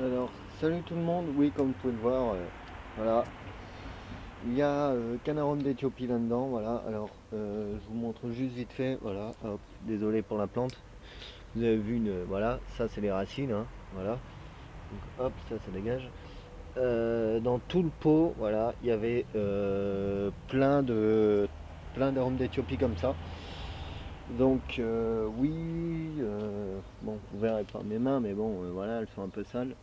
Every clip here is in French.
Alors, salut tout le monde. Oui, comme vous pouvez le voir, voilà, il y a Canarum d'Éthiopie là-dedans. Voilà, alors je vous montre juste vite fait. Voilà, hop, désolé pour la plante. Vous avez vu voilà, ça c'est les racines, hein, voilà. Donc, hop, ça dégage. Dans tout le pot, voilà, il y avait plein d'arômes d'Éthiopie comme ça. Donc oui, bon, vous verrez pas mes mains, mais bon, voilà, elles sont un peu sales.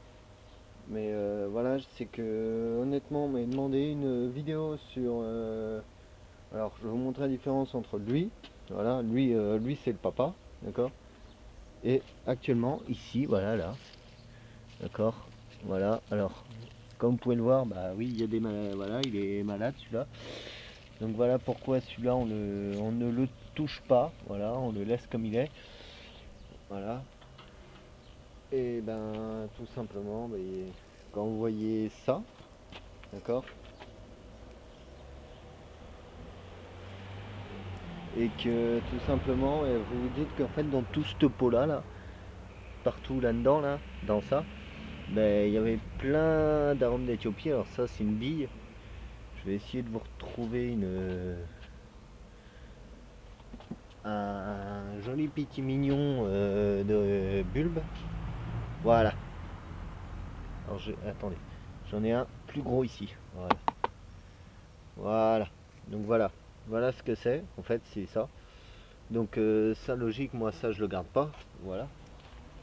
Mais voilà, c'est que honnêtement, on m'a demandé une vidéo sur. Alors, je vais vous montrer la différence entre lui. Voilà, lui c'est le papa, d'accord. Et actuellement, ici, voilà, là, d'accord. Voilà, alors, comme vous pouvez le voir, bah oui, il y a des voilà, il est malade celui-là. Donc voilà pourquoi celui-là, on ne le touche pas. Voilà, on le laisse comme il est. Voilà. Et ben, tout simplement, bah, quand vous voyez ça, d'accord. Et que tout simplement vous vous dites qu'en fait dans tout ce pot là, partout là-dedans là, dans ça, ben, il y avait plein d'arômes d'Éthiopie. Alors ça c'est une bille. Je vais essayer de vous retrouver un joli petit mignon de bulbe. Voilà. Alors attendez, j'en ai un plus gros ici. Voilà. Voilà. Donc voilà ce que c'est. En fait c'est ça. Donc ça logique, moi ça je le garde pas. Voilà.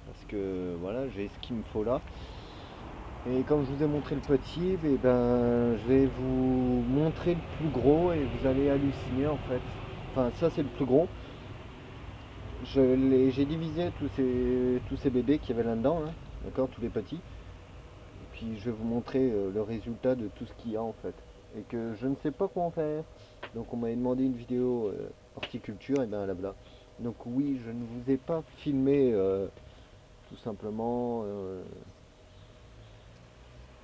Parce que voilà, j'ai ce qu'il me faut là. Et comme je vous ai montré le petit, eh ben, je vais vous montrer le plus gros et vous allez halluciner en fait. Enfin, ça c'est le plus gros. J'ai divisé tous ces bébés qu'il y avait là-dedans, hein, d'accord, tous les petits. Et puis je vais vous montrer le résultat de tout ce qu'il y a en fait. Et que je ne sais pas quoi en faire. Donc on m'avait demandé une vidéo horticulture, et bien là voilà. Donc oui, je ne vous ai pas filmé tout simplement.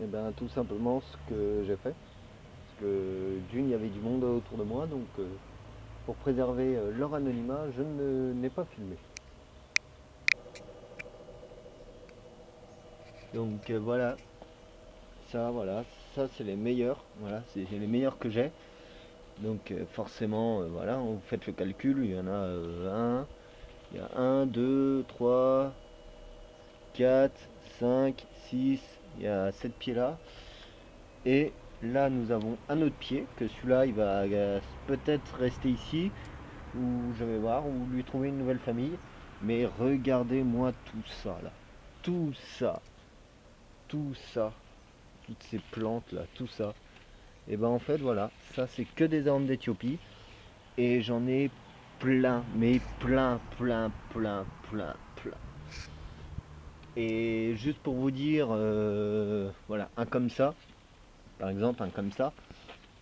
Et ben tout simplement ce que j'ai fait. Parce que d'une, il y avait du monde autour de moi, donc pour préserver leur anonymat, je ne n'ai pas filmé. Donc voilà, ça c'est les meilleurs, voilà, c'est les meilleurs que j'ai. Donc forcément, voilà, vous faites le calcul, il y en a il y a un, 2, 3, 4, 5, 6, il y a 7 pieds là. Et là nous avons un autre pied, que celui-là il va peut-être rester ici, ou je vais voir, ou lui trouver une nouvelle famille. Mais regardez-moi tout ça là. Tout ça. Tout ça. Toutes ces plantes là, tout ça. Et ben en fait voilà, ça c'est que des armes d'Éthiopie. Et j'en ai plein, mais plein. Et juste pour vous dire, voilà, un comme ça, par exemple, un comme ça,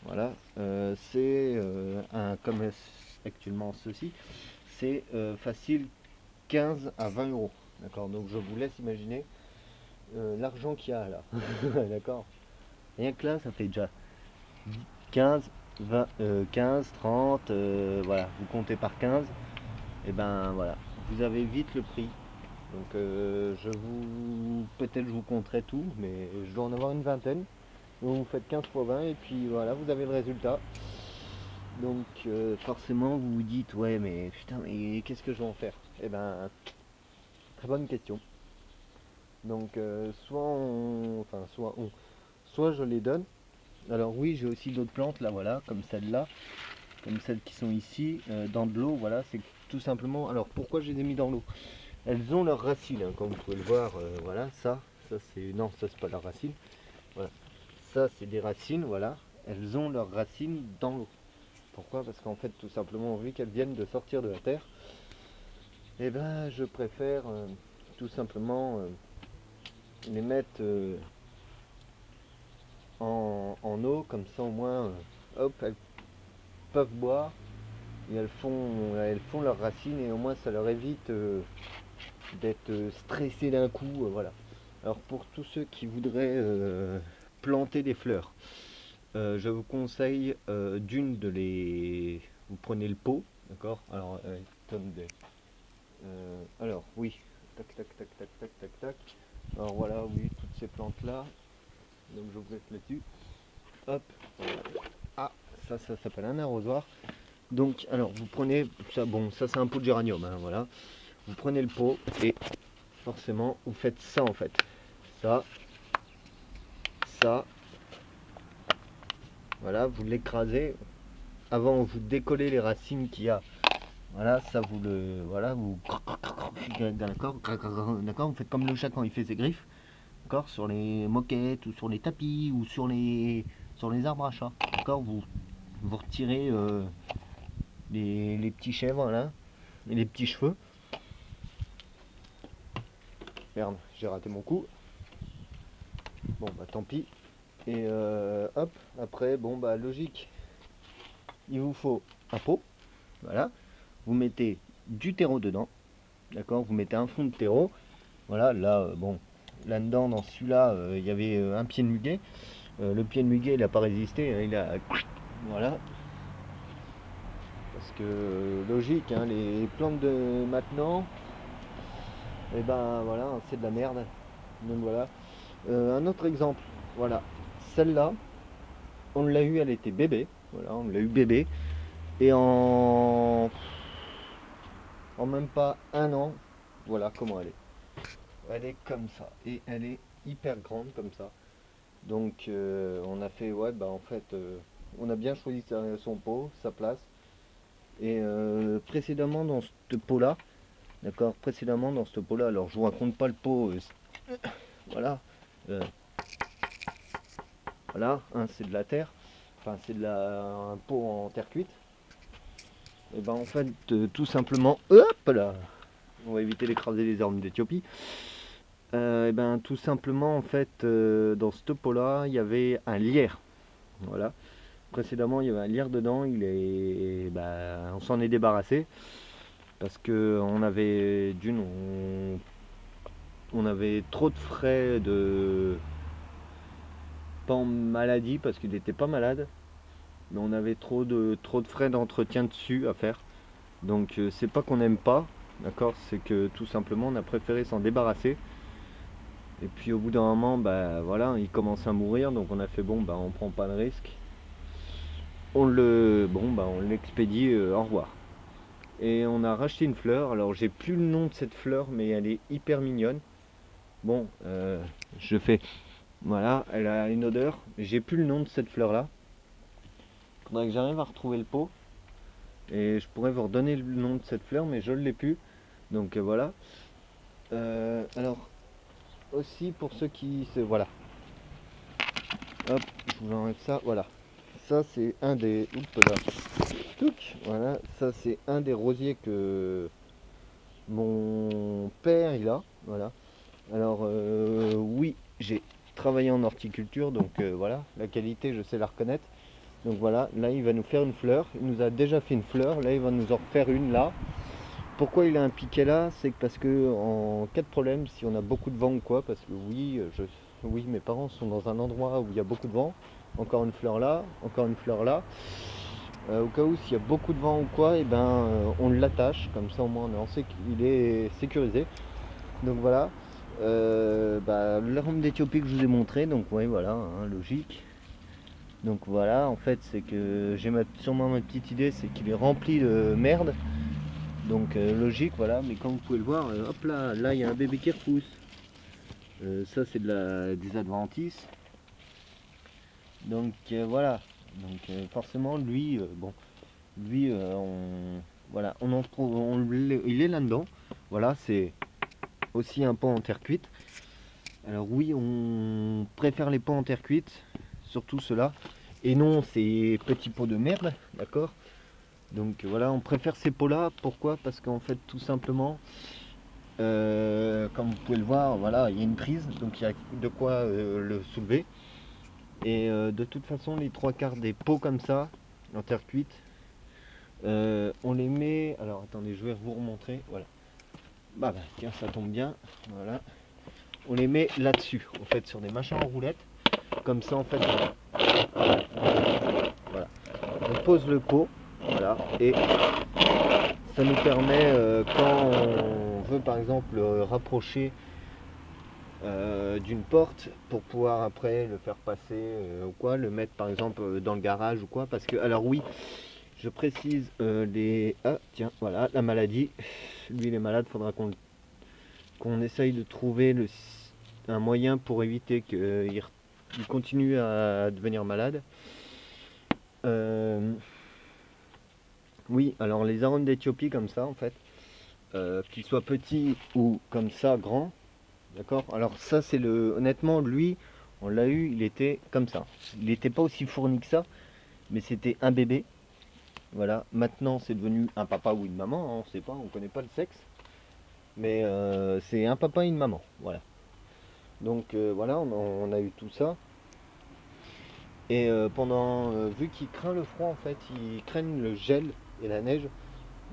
voilà, c'est un comme actuellement ceci, c'est facile 15 à 20 euros. D'accord, donc je vous laisse imaginer l'argent qu'il y a là. D'accord, rien que là, ça fait déjà 15, 20, 15, 30, voilà, vous comptez par 15, et ben voilà, vous avez vite le prix. Donc peut-être je vous compterai tout, mais je dois en avoir une vingtaine. Donc vous faites 15 fois 20 et puis voilà, vous avez le résultat. Donc forcément vous vous dites ouais mais putain mais qu'est-ce que je vais en faire? Eh ben très bonne question. Donc soit je les donne. Alors oui j'ai aussi d'autres plantes là voilà là, comme celles qui sont ici dans de l'eau. Voilà c'est tout simplement. Alors pourquoi je les ai mis dans l'eau? Elles ont leurs racines hein, comme vous pouvez le voir. Voilà ça c'est non ça c'est pas leurs racines. Voilà ça c'est des racines voilà. Elles ont leurs racines dans l'eau. Pourquoi? Parce qu'en fait, tout simplement, vu qu'elles viennent de sortir de la terre, eh ben, je préfère tout simplement les mettre en eau, comme ça au moins, hop, elles peuvent boire et elles font leurs racines et au moins ça leur évite d'être stressées d'un coup, voilà. Alors pour tous ceux qui voudraient planter des fleurs, je vous conseille de les. Vous prenez le pot, d'accord? Alors, alors oui, tac tac tac tac tac tac tac. Alors voilà, oui, toutes ces plantes là, donc je vous laisse là-dessus. Hop, voilà. Ah, ça s'appelle un arrosoir. Donc, alors vous prenez ça, bon, ça c'est un pot de géranium, hein, voilà. Vous prenez le pot et forcément vous faites ça en fait. Ça, ça, voilà, vous l'écrasez. Avant, vous décollez les racines qu'il y a. Voilà, ça vous le, voilà, vous, d'accord, vous faites comme le chat quand il fait ses griffes, d'accord, sur les moquettes ou sur les tapis ou sur les arbres à chat, d'accord, vous retirez les petits chèvres là et les petits cheveux. Merde, j'ai raté mon coup. Bon bah tant pis. Et hop, après, bon bah logique. Il vous faut un pot. Voilà. Vous mettez du terreau dedans. D'accord. Vous mettez un fond de terreau. Voilà, là, bon. Là-dedans, dans celui-là, il y avait un pied de muguet. Le pied de muguet, il n'a pas résisté. Hein, il a. Voilà. Parce que logique, hein, les plantes de maintenant, et ben voilà, c'est de la merde. Donc voilà. Un autre exemple, voilà. Celle-là, on l'a eu, elle était bébé. Voilà, on l'a eu bébé. Et en même pas un an, voilà comment elle est. Elle est comme ça. Et elle est hyper grande comme ça. Donc on a fait, ouais, bah en fait, on a bien choisi son pot, sa place. Et précédemment dans ce pot-là, d'accord, précédemment dans ce pot-là, alors je vous raconte pas le pot, voilà, euh, voilà, hein, c'est de la terre, enfin c'est un pot en terre cuite. Et ben en fait, tout simplement, hop là, on va éviter d'écraser les arbres d'Éthiopie. Et ben tout simplement en fait, dans ce pot là, il y avait un lierre, voilà. Précédemment, il y avait un lierre dedans, on s'en est débarrassé parce que on avait trop de frais de pas en maladie parce qu'il n'était pas malade, mais on avait trop de frais d'entretien dessus à faire. Donc c'est pas qu'on n'aime pas, d'accord, c'est que tout simplement on a préféré s'en débarrasser. Et puis au bout d'un moment, bah voilà, il commence à mourir, donc on a fait bon, bah on prend pas de risque. On l'expédie, au revoir. Et on a racheté une fleur. Alors j'ai plus le nom de cette fleur, mais elle est hyper mignonne. Bon, je fais, voilà, elle a une odeur. J'ai plus le nom de cette fleur là. Faudrait que j'arrive à retrouver le pot. Et je pourrais vous redonner le nom de cette fleur, mais je ne l'ai plus. Donc voilà. Alors aussi pour ceux qui se, voilà. Hop, je vous enlève ça. Voilà. Ça c'est un des. Oups là. Touc, voilà, ça c'est un des rosiers que mon père il a. Voilà. Alors oui, j'ai travaillé en horticulture, donc voilà, la qualité je sais la reconnaître. Donc voilà, là il va nous faire une fleur. Il nous a déjà fait une fleur, là il va nous en refaire une là. Pourquoi il a un piquet là? C'est parce que en cas de problème, si on a beaucoup de vent ou quoi, parce que oui, oui, mes parents sont dans un endroit où il y a beaucoup de vent. Encore une fleur là, encore une fleur là. Au cas où s'il y a beaucoup de vent ou quoi, et ben on l'attache, comme ça au moins on sait qu'il est sécurisé. Donc voilà. L'arbre d'Éthiopie que je vous ai montré, donc oui voilà, hein, logique. Donc voilà, en fait c'est que j'ai sûrement ma petite idée, c'est qu'il est rempli de merde. Donc logique, voilà, mais comme vous pouvez le voir, hop là il y a un bébé qui repousse. Ça c'est des adventices. Donc voilà, donc forcément lui, bon, lui voilà, on en trouve, il est là-dedans. Voilà, c'est aussi un pot en terre cuite. Alors oui, on préfère les pots en terre cuite, surtout ceux-là, et non ces petits pots de merde, d'accord. Donc voilà, on préfère ces pots-là. Pourquoi? Parce qu'en fait, tout simplement, comme vous pouvez le voir, voilà, il y a une prise, donc il y a de quoi le soulever. Et de toute façon, les trois quarts des pots comme ça, en terre cuite, on les met. Alors attendez, je vais vous remontrer. Voilà. Bah tiens, ça tombe bien. Voilà. On les met là-dessus, en fait, sur des machins en roulette. Comme ça, en fait, voilà. On pose le pot, voilà, et ça nous permet, quand on veut, par exemple, rapprocher d'une porte pour pouvoir après le faire passer ou quoi, le mettre par exemple dans le garage ou quoi. Parce que, alors oui, je précise les... Ah tiens, voilà, la maladie. Lui il est malade, faudra qu'on essaye de trouver un moyen pour éviter qu'il continue à devenir malade. Oui, alors les arômes d'Éthiopie comme ça en fait, qu'ils soient petits ou comme ça grands, d'accord. Alors ça c'est le, honnêtement lui, on l'a eu, il était comme ça. Il n'était pas aussi fourni que ça, mais c'était un bébé. Voilà, maintenant c'est devenu un papa ou une maman, hein, on sait pas, on connaît pas le sexe, mais c'est un papa et une maman, voilà. Donc voilà, on a eu tout ça. Et vu qu'il craint le froid en fait, il craint le gel et la neige.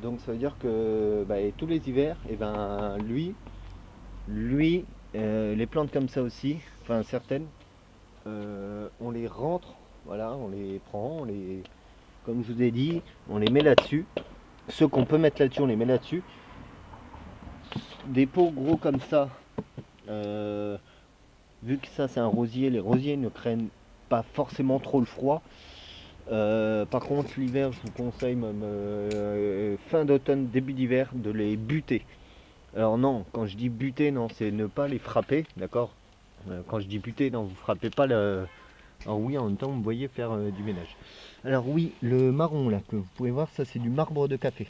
Donc ça veut dire que et tous les hivers, et ben lui, les plantes comme ça aussi, enfin certaines, on les rentre, voilà, on les prend, comme je vous ai dit, on les met là-dessus. Ceux qu'on peut mettre là-dessus, on les met là-dessus. Des pots gros comme ça, vu que ça c'est un rosier, les rosiers ne craignent pas forcément trop le froid. Par contre l'hiver je vous conseille même fin d'automne, début d'hiver de les buter. Alors non, quand je dis buter, non, c'est ne pas les frapper, d'accord. Quand je dis buter, non, vous frappez pas le... Alors oui, en même temps vous me voyez faire du ménage. Alors oui, le marron là que vous pouvez voir, ça c'est du marbre de café.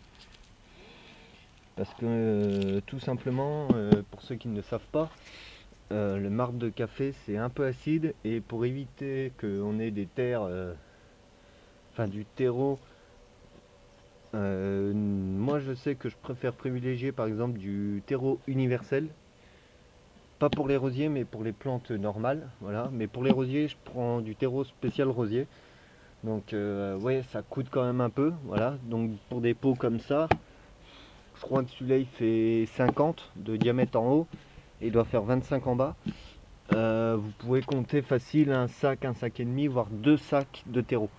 Parce que tout simplement, pour ceux qui ne le savent pas, le marbre de café c'est un peu acide, et pour éviter qu'on ait des terres, enfin du terreau, moi je sais que je préfère privilégier par exemple du terreau universel, pas pour les rosiers mais pour les plantes normales, voilà. Mais pour les rosiers je prends du terreau spécial rosier, donc ouais, ça coûte quand même un peu, voilà. Donc pour des pots comme ça, je crois que celui-là il fait 50 de diamètre en haut et il doit faire 25 en bas. Vous pouvez compter facile un sac et demi, voire 2 sacs de terreau,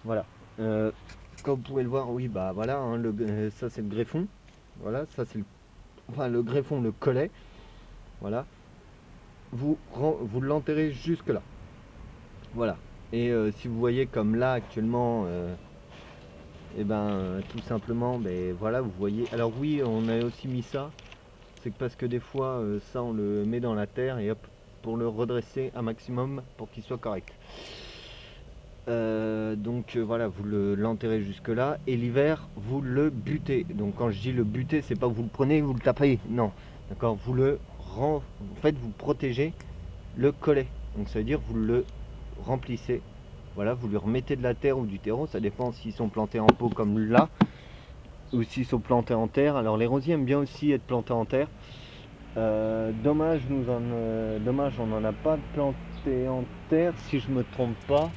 voilà. Comme vous pouvez le voir, oui, bah voilà, hein, ça c'est le greffon, voilà, ça c'est le greffon, le collet, voilà. Vous l'enterrez jusque là, voilà. Et si vous voyez comme là actuellement, et tout simplement, voilà, vous voyez. Alors oui, on a aussi mis ça, c'est parce que des fois ça on le met dans la terre et hop, pour le redresser un maximum pour qu'il soit correct. Donc voilà, vous l'enterrez jusque là, et l'hiver vous le butez. Donc quand je dis le buter, c'est pas vous le prenez, vous le tapez, non, d'accord, en fait vous protégez le collet. Donc ça veut dire vous le remplissez, voilà, vous lui remettez de la terre ou du terreau, ça dépend s'ils sont plantés en pot comme là ou s'ils sont plantés en terre. Alors les rosiers aiment bien aussi être plantés en terre. Dommage, on n'en a pas planté en terre si je me trompe pas.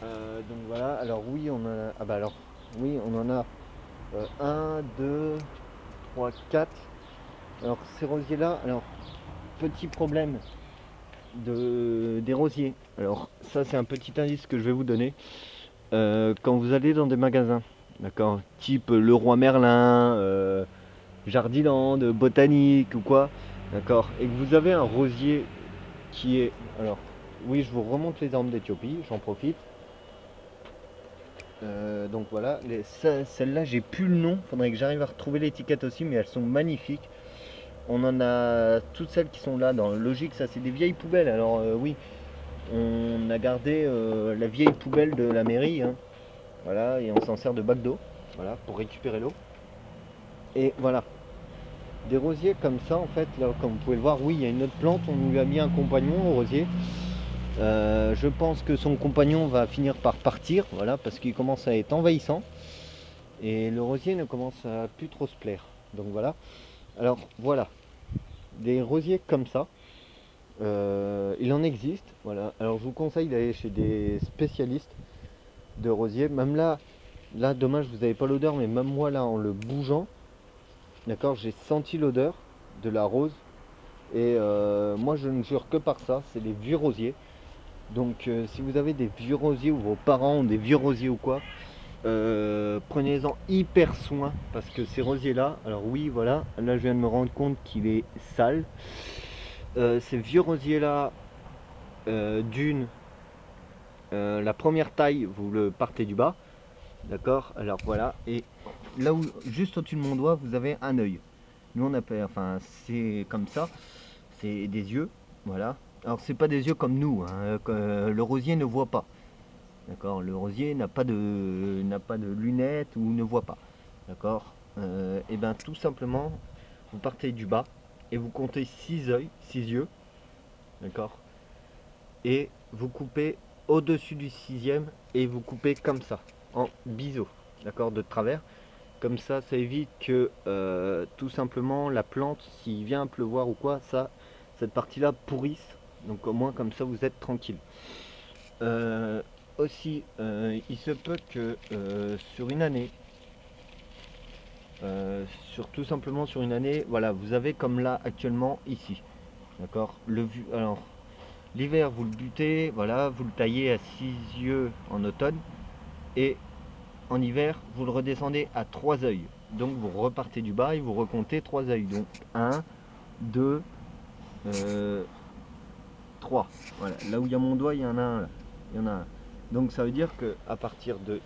Donc voilà, alors oui on a, oui on en a 1, 2, 3, 4. Alors ces rosiers là, alors petit problème des rosiers. Alors ça c'est un petit indice que je vais vous donner. Quand vous allez dans des magasins, d'accord, type Leroy Merlin, Jardiland, Botanique ou quoi, d'accord, et que vous avez un rosier qui est, alors oui je vous remonte les armes d'Éthiopie, j'en profite. Donc voilà, celles-là j'ai plus le nom, faudrait que j'arrive à retrouver l'étiquette aussi, mais elles sont magnifiques. On en a toutes celles qui sont là dans logique, ça c'est des vieilles poubelles. Alors oui, on a gardé la vieille poubelle de la mairie, hein. Voilà, et on s'en sert de bac d'eau, voilà, pour récupérer l'eau. Et voilà, des rosiers comme ça en fait, là comme vous pouvez le voir, oui il y a une autre plante, on lui a mis un compagnon au rosier. Je pense que son compagnon va finir par partir, voilà, parce qu'il commence à être envahissant et le rosier ne commence à plus trop se plaire. Donc voilà. Alors voilà, des rosiers comme ça, il en existe. Voilà. Alors je vous conseille d'aller chez des spécialistes de rosiers. Même là, dommage vous n'avez pas l'odeur, mais même moi là en le bougeant, d'accord, j'ai senti l'odeur de la rose. Et moi je ne jure que par ça, c'est les vieux rosiers. Donc si vous avez des vieux rosiers ou vos parents ont des vieux rosiers ou quoi, prenez-en hyper soin, parce que ces rosiers là, alors oui voilà, là je viens de me rendre compte qu'il est sale, Ces vieux rosiers là, d'une, la première taille, vous le partez du bas, d'accord? Alors voilà, et là où, juste au-dessus de mon doigt, vous avez un œil. Nous on appelle, enfin c'est comme ça, c'est des yeux, voilà. Alors c'est pas des yeux comme nous, hein, le rosier ne voit pas, d'accord? Le rosier n'a pas de lunettes ou ne voit pas, d'accord? Et bien tout simplement, vous partez du bas et vous comptez 6 œils, 6 yeux, d'accord? Et vous coupez au-dessus du sixième et vous coupez comme ça, en biseau, d'accord, de travers. Comme ça évite que tout simplement la plante, s'il vient pleuvoir ou quoi, cette partie-là pourrisse. Donc au moins comme ça vous êtes tranquille. Euh, Aussi, il se peut que sur une année, tout simplement sur une année, voilà, vous avez comme là actuellement ici, d'accord. Alors l'hiver vous le butez, voilà, vous le taillez à 6 yeux en automne et en hiver vous le redescendez à 3 œils. Donc vous repartez du bas et vous recomptez 3 œils. Donc 1, 2, 3. Voilà, là où il y a mon doigt, il y en a un là. Il y en a un. Donc ça veut dire que à partir de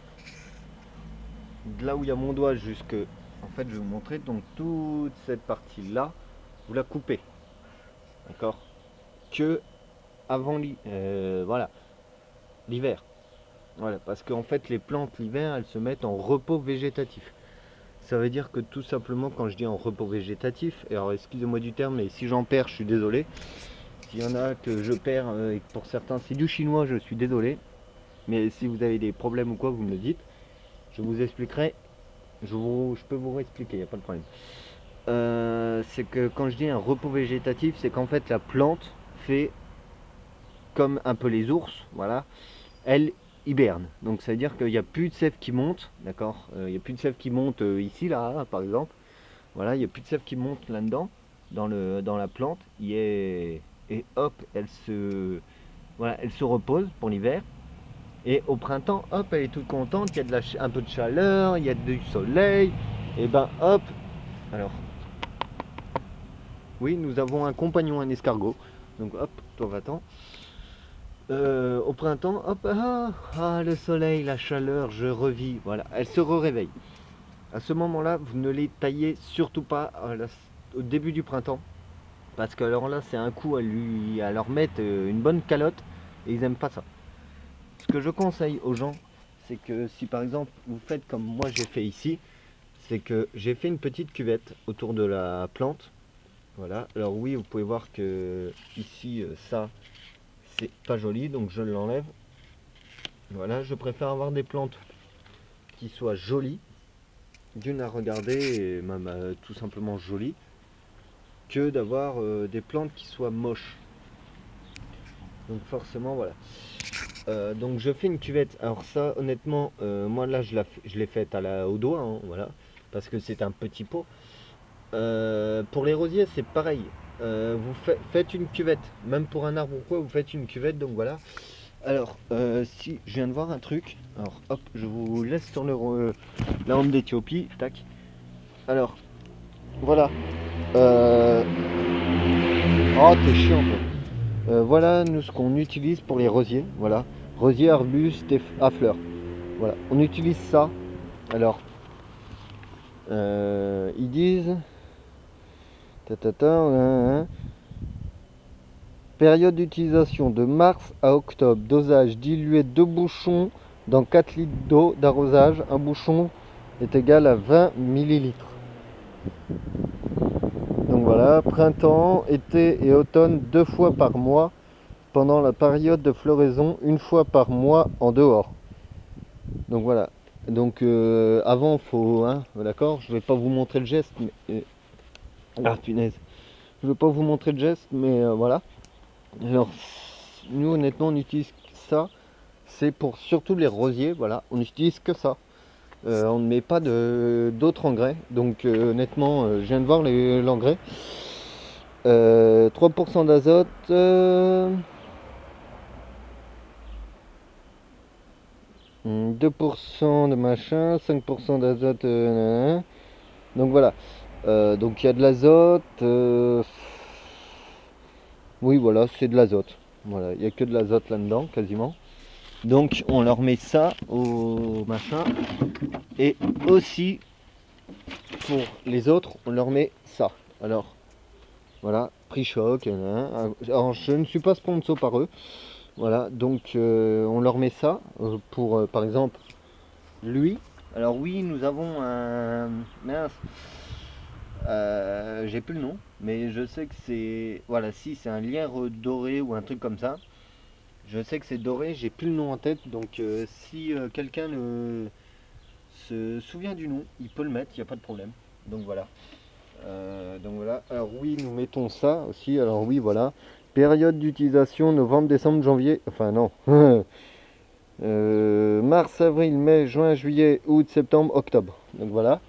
là où il y a mon doigt jusque, en fait je vais vous montrer, donc toute cette partie là, vous la coupez, d'accord, que avant voilà, l'hiver. Voilà, parce qu'en fait les plantes l'hiver elles se mettent en repos végétatif. Ça veut dire que tout simplement quand je dis en repos végétatif, et alors excusez-moi du terme, mais si j'en perds je suis désolé. S'il y en a que je perds et que pour certains c'est du chinois, je suis désolé. Mais si vous avez des problèmes ou quoi, vous me le dites. Je vous expliquerai. Je peux vous réexpliquer, il n'y a pas de problème. C'est que quand je dis un repos végétatif, c'est qu'en fait la plante fait comme un peu les ours, voilà. Elle hiberne. Donc ça veut dire qu'il n'y a plus de sève qui monte, d'accord. Il n'y a plus de sève qui monte ici, là, par exemple. Voilà, il n'y a plus de sève qui monte là-dedans, dans la plante. Et hop, voilà, elle se repose pour l'hiver. Et au printemps, hop, elle est toute contente, il y a un peu de chaleur, il y a du soleil. Et ben hop, alors, oui, nous avons un compagnon, un escargot. Donc hop, toi va-t'en. Au printemps, hop, le soleil, la chaleur, je revis. Voilà, elle se réveille. À ce moment-là, vous ne les taillez surtout pas au début du printemps. Parce que alors là, c'est un coup à leur mettre une bonne calotte. Et ils n'aiment pas ça. Ce que je conseille aux gens, c'est que si par exemple vous faites comme moi j'ai fait ici, c'est que j'ai fait une petite cuvette autour de la plante. Voilà, alors oui, vous pouvez voir que ici ça c'est pas joli, donc je l'enlève. Voilà, je préfère avoir des plantes qui soient jolies, d'une à regarder et même tout simplement jolies, que d'avoir des plantes qui soient moches. Donc forcément voilà. Donc je fais une cuvette. Alors ça honnêtement, moi là je l'ai faite au doigt, hein, voilà, parce que c'est un petit pot. Pour les rosiers c'est pareil. Faites une cuvette, même pour un arbre ou quoi, vous faites une cuvette. Donc voilà. Alors si je viens de voir un truc, alors hop, je vous laisse sur la honte d'Éthiopie, tac. Alors voilà. Oh t'es chiant quoi. Voilà nous ce qu'on utilise pour les rosiers, voilà, rosiers, arbustes et à fleurs. Voilà, on utilise ça. Alors, ils disent période d'utilisation de mars à octobre. Dosage dilué 2 bouchons dans 4 litres d'eau d'arrosage. Un bouchon est égal à 20 millilitres. Donc voilà, printemps, été et automne 2 fois par mois. Pendant la période de floraison, 1 fois par mois en dehors. Donc voilà. Donc avant faut, hein, d'accord, je vais pas vous montrer le geste, mais ah punaise, je vais pas vous montrer le geste, mais voilà. Alors nous honnêtement on utilise ça, c'est pour surtout les rosiers, voilà, on n'utilise que ça. On ne met pas d'autres engrais, donc honnêtement je viens de voir l'engrais. 3% d'azote. 2% de machin, 5% d'azote, donc voilà. Donc il y a de l'azote, Oui, voilà, c'est de l'azote. Voilà, il n'y a que de l'azote là-dedans, quasiment. Donc, on leur met ça au machin. Et aussi, pour les autres, on leur met ça. Alors, voilà, prix choc. Alors, je ne suis pas sponsor par eux. Voilà, donc on leur met ça pour, par exemple, lui. Alors oui, nous avons un... Mince. J'ai plus le nom, mais je sais que c'est... Voilà, si c'est un lièvre doré ou un truc comme ça. Je sais que c'est doré, j'ai plus le nom en tête. Donc si quelqu'un se souvient du nom, il peut le mettre, il n'y a pas de problème. Donc voilà. Donc voilà. Alors oui, nous mettons ça aussi. Alors oui, voilà. Période d'utilisation novembre, décembre, janvier. Enfin non. Mars, avril, mai, juin, juillet, août, septembre, octobre. Donc voilà.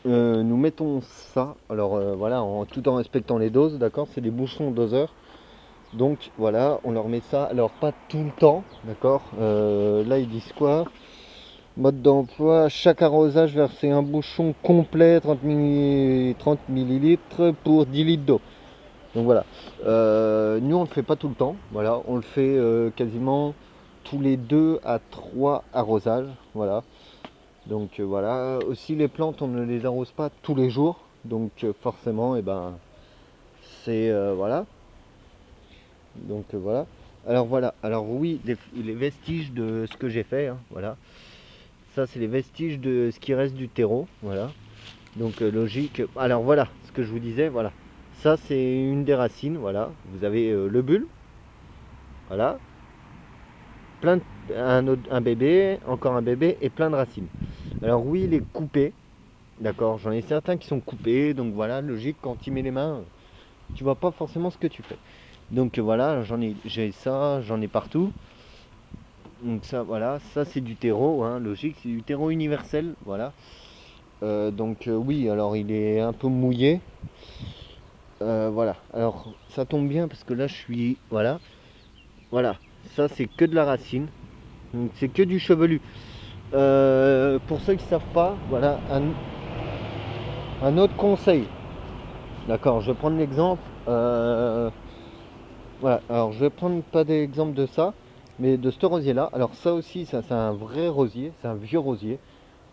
Nous mettons ça. Alors voilà, tout en respectant les doses, d'accord. C'est des bouchons doseurs. Donc voilà, on leur met ça. Alors pas tout le temps, d'accord. Là ils disent quoi? Mode d'emploi, chaque arrosage verser un bouchon complet 30 millilitres pour 10 litres d'eau. Donc voilà. Nous on le fait pas tout le temps. Voilà, on le fait quasiment tous les 2 à 3 arrosages. Voilà. Donc voilà. Aussi les plantes on ne les arrose pas tous les jours. Donc forcément, et ben c'est voilà. Donc voilà. Alors voilà. Alors oui, les vestiges de ce que j'ai fait. Hein, voilà. Ça c'est les vestiges de ce qui reste du terreau. Voilà. Donc logique. Alors voilà, ce que je vous disais. Voilà. Ça c'est une des racines. Voilà. Vous avez le bulbe. Voilà. Plein de, un bébé, encore un bébé et plein de racines. Alors oui, il est coupé. D'accord. J'en ai certains qui sont coupés. Donc voilà, logique. Quand tu mets les mains, tu vois pas forcément ce que tu fais. Donc voilà, j'ai ça, j'en ai partout. Donc ça, voilà, ça c'est du terreau, hein, logique, c'est du terreau universel, voilà. Donc oui, alors il est un peu mouillé. Voilà, alors ça tombe bien parce que là je suis, voilà, voilà, ça c'est que de la racine, donc c'est que du chevelu. Pour ceux qui ne savent pas, voilà, un autre conseil. D'accord, je vais prendre l'exemple. Voilà, alors je vais prendre pas d'exemple de ça, mais de ce rosier-là. Alors ça aussi, ça c'est un vrai rosier, c'est un vieux rosier.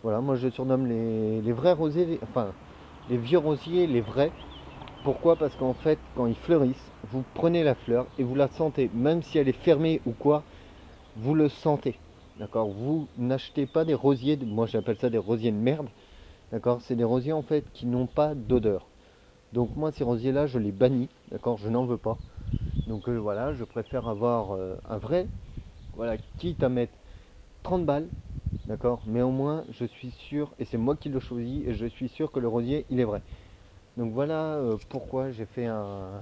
Voilà, moi je surnomme les vrais rosiers, enfin les vieux rosiers, les vrais. Pourquoi? Parce qu'en fait, quand ils fleurissent, vous prenez la fleur et vous la sentez, même si elle est fermée ou quoi, vous le sentez. D'accord? Vous n'achetez pas des rosiers, moi j'appelle ça des rosiers de merde. D'accord? C'est des rosiers en fait qui n'ont pas d'odeur. Donc moi ces rosiers-là, je les bannis. D'accord? Je n'en veux pas. Donc voilà, je préfère avoir un vrai, voilà, quitte à mettre 30 balles, d'accord, mais au moins je suis sûr, et c'est moi qui le choisis, et je suis sûr que le rosier il est vrai. Donc voilà pourquoi j'ai fait un.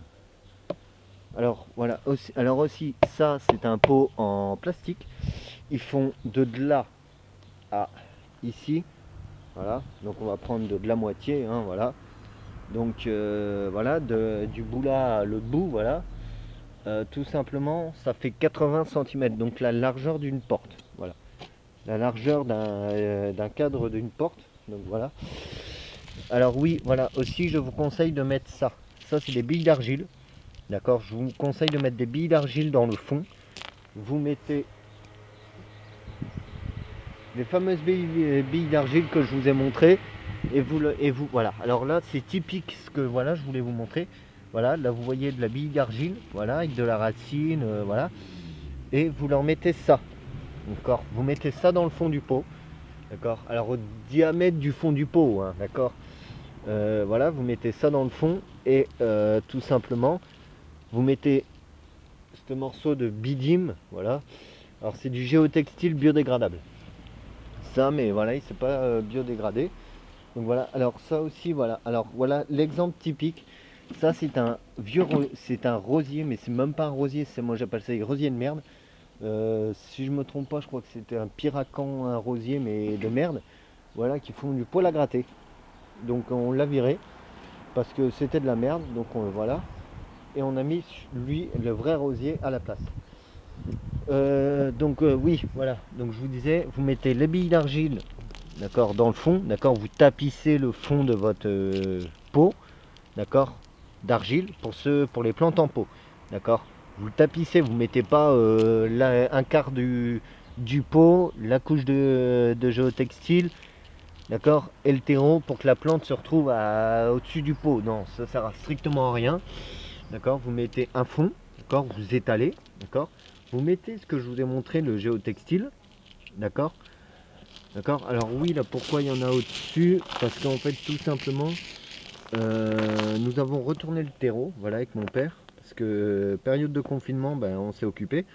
Alors voilà, aussi, alors aussi ça c'est un pot en plastique. Ils font de là à ici, voilà. Donc on va prendre de la moitié, hein, voilà. Donc voilà, du bout là à l'autre bout, voilà. Tout simplement, ça fait 80 cm, donc la largeur d'une porte. Voilà, la largeur d'un cadre d'une porte. Donc voilà. Alors oui, voilà, aussi je vous conseille de mettre ça. Ça c'est des billes d'argile. D'accord, je vous conseille de mettre des billes d'argile dans le fond. Vous mettez les fameuses billes d'argile que je vous ai montré. Et vous, voilà. Alors là, c'est typique ce que voilà, je voulais vous montrer. Voilà, là vous voyez de la bille d'argile, voilà, avec de la racine, voilà. Et vous leur mettez ça. D'accord, vous mettez ça dans le fond du pot. D'accord, alors au diamètre du fond du pot, hein, d'accord. Voilà, vous mettez ça dans le fond et tout simplement, vous mettez ce morceau de bidim, voilà. Alors c'est du géotextile biodégradable. Ça, mais voilà, il s'est pas biodégradé. Donc voilà, alors ça aussi, voilà. Alors voilà l'exemple typique. Ça c'est un vieux, c'est un rosier, mais c'est même pas un rosier, c'est moi j'appelle ça des rosiers de merde. Si je me trompe pas, je crois que c'était un piracan, un rosier, mais de merde. Voilà, qui font du poil à gratter. Donc on l'a viré parce que c'était de la merde. Donc voilà, et on a mis lui le vrai rosier à la place. Donc oui, voilà. Donc je vous disais, vous mettez les billes d'argile, d'accord, dans le fond, d'accord. Vous tapissez le fond de votre pot, d'accord. d'argile pour les plantes en pot. D'accord? Vous le tapissez, vous mettez pas un quart du pot, la couche de géotextile, d'accord, et le terreau pour que la plante se retrouve au-dessus du pot. Non, ça sert à strictement à rien. D'accord? Vous mettez un fond, d'accord, vous étalez, d'accord, vous mettez ce que je vous ai montré, le géotextile, d'accord. D'accord. Alors oui, là, pourquoi il y en a au-dessus? Parce qu'en fait, tout simplement, nous avons retourné le terreau, voilà, avec mon père. Parce que période de confinement, ben, on s'est occupé.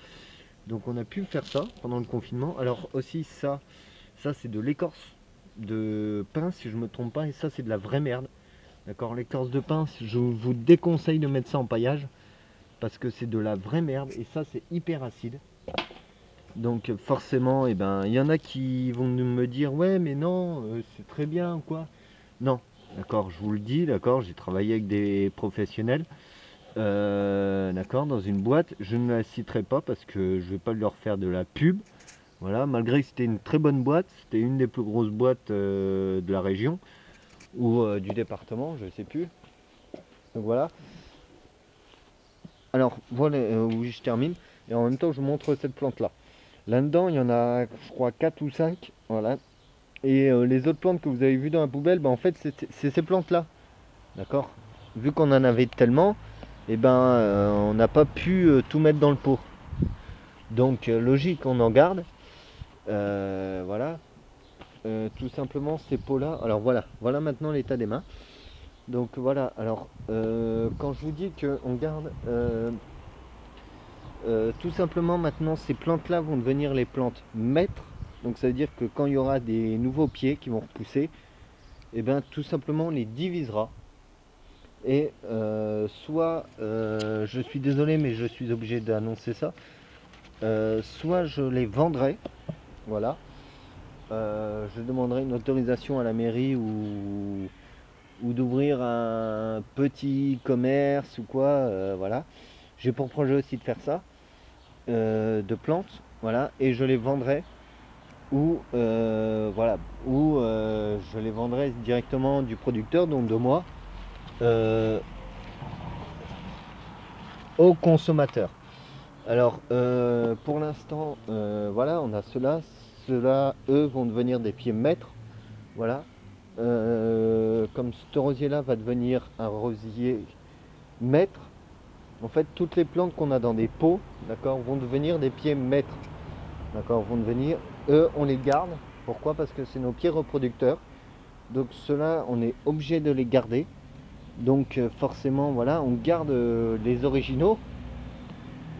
Donc on a pu faire ça pendant le confinement. Alors aussi ça c'est de l'écorce de pin si je me trompe pas. Et ça c'est de la vraie merde. D'accord, l'écorce de pin, je vous déconseille de mettre ça en paillage. Parce que c'est de la vraie merde. Et ça c'est hyper acide. Donc forcément, eh ben, il y en a qui vont me dire ouais mais non, c'est très bien quoi. Non, d'accord, je vous le dis, d'accord, j'ai travaillé avec des professionnels, d'accord, dans une boîte, je ne la citerai pas parce que je vais pas leur faire de la pub. Voilà, malgré que c'était une très bonne boîte, c'était une des plus grosses boîtes de la région ou du département, je sais plus. Donc voilà. Alors voilà où je termine et en même temps je vous montre cette plante là. Là-dedans, il y en a, je crois, 4 ou 5. Voilà. Et les autres plantes que vous avez vues dans la poubelle, ben, en fait, c'est ces plantes-là. D'accord. Vu qu'on en avait tellement, et ben, on n'a pas pu tout mettre dans le pot. Donc, logique, on en garde. Voilà. Tout simplement, ces pots-là. Alors, voilà maintenant l'état des mains. Donc, voilà. Alors, quand je vous dis qu'on garde. Tout simplement maintenant ces plantes là vont devenir les plantes maîtres, donc ça veut dire que quand il y aura des nouveaux pieds qui vont repousser, et bien tout simplement on les divisera et soit je suis désolé mais je suis obligé d'annoncer ça, soit je les vendrai, voilà, je demanderai une autorisation à la mairie ou d'ouvrir un petit commerce ou quoi, voilà, j'ai pour projet aussi de faire ça, de plantes, voilà, et je les vendrai ou voilà, ou je les vendrai directement du producteur, donc de moi, euh, aux consommateurs. Alors pour l'instant, voilà, on a ceux-là, eux vont devenir des pieds maîtres, voilà. Comme ce rosier-là va devenir un rosier maître. En fait, toutes les plantes qu'on a dans des pots, d'accord, vont devenir des pieds maîtres. D'accord, vont devenir, eux on les garde. Pourquoi? Parce que c'est nos pieds reproducteurs. Donc ceux-là on est obligé de les garder. Donc forcément voilà, on garde les originaux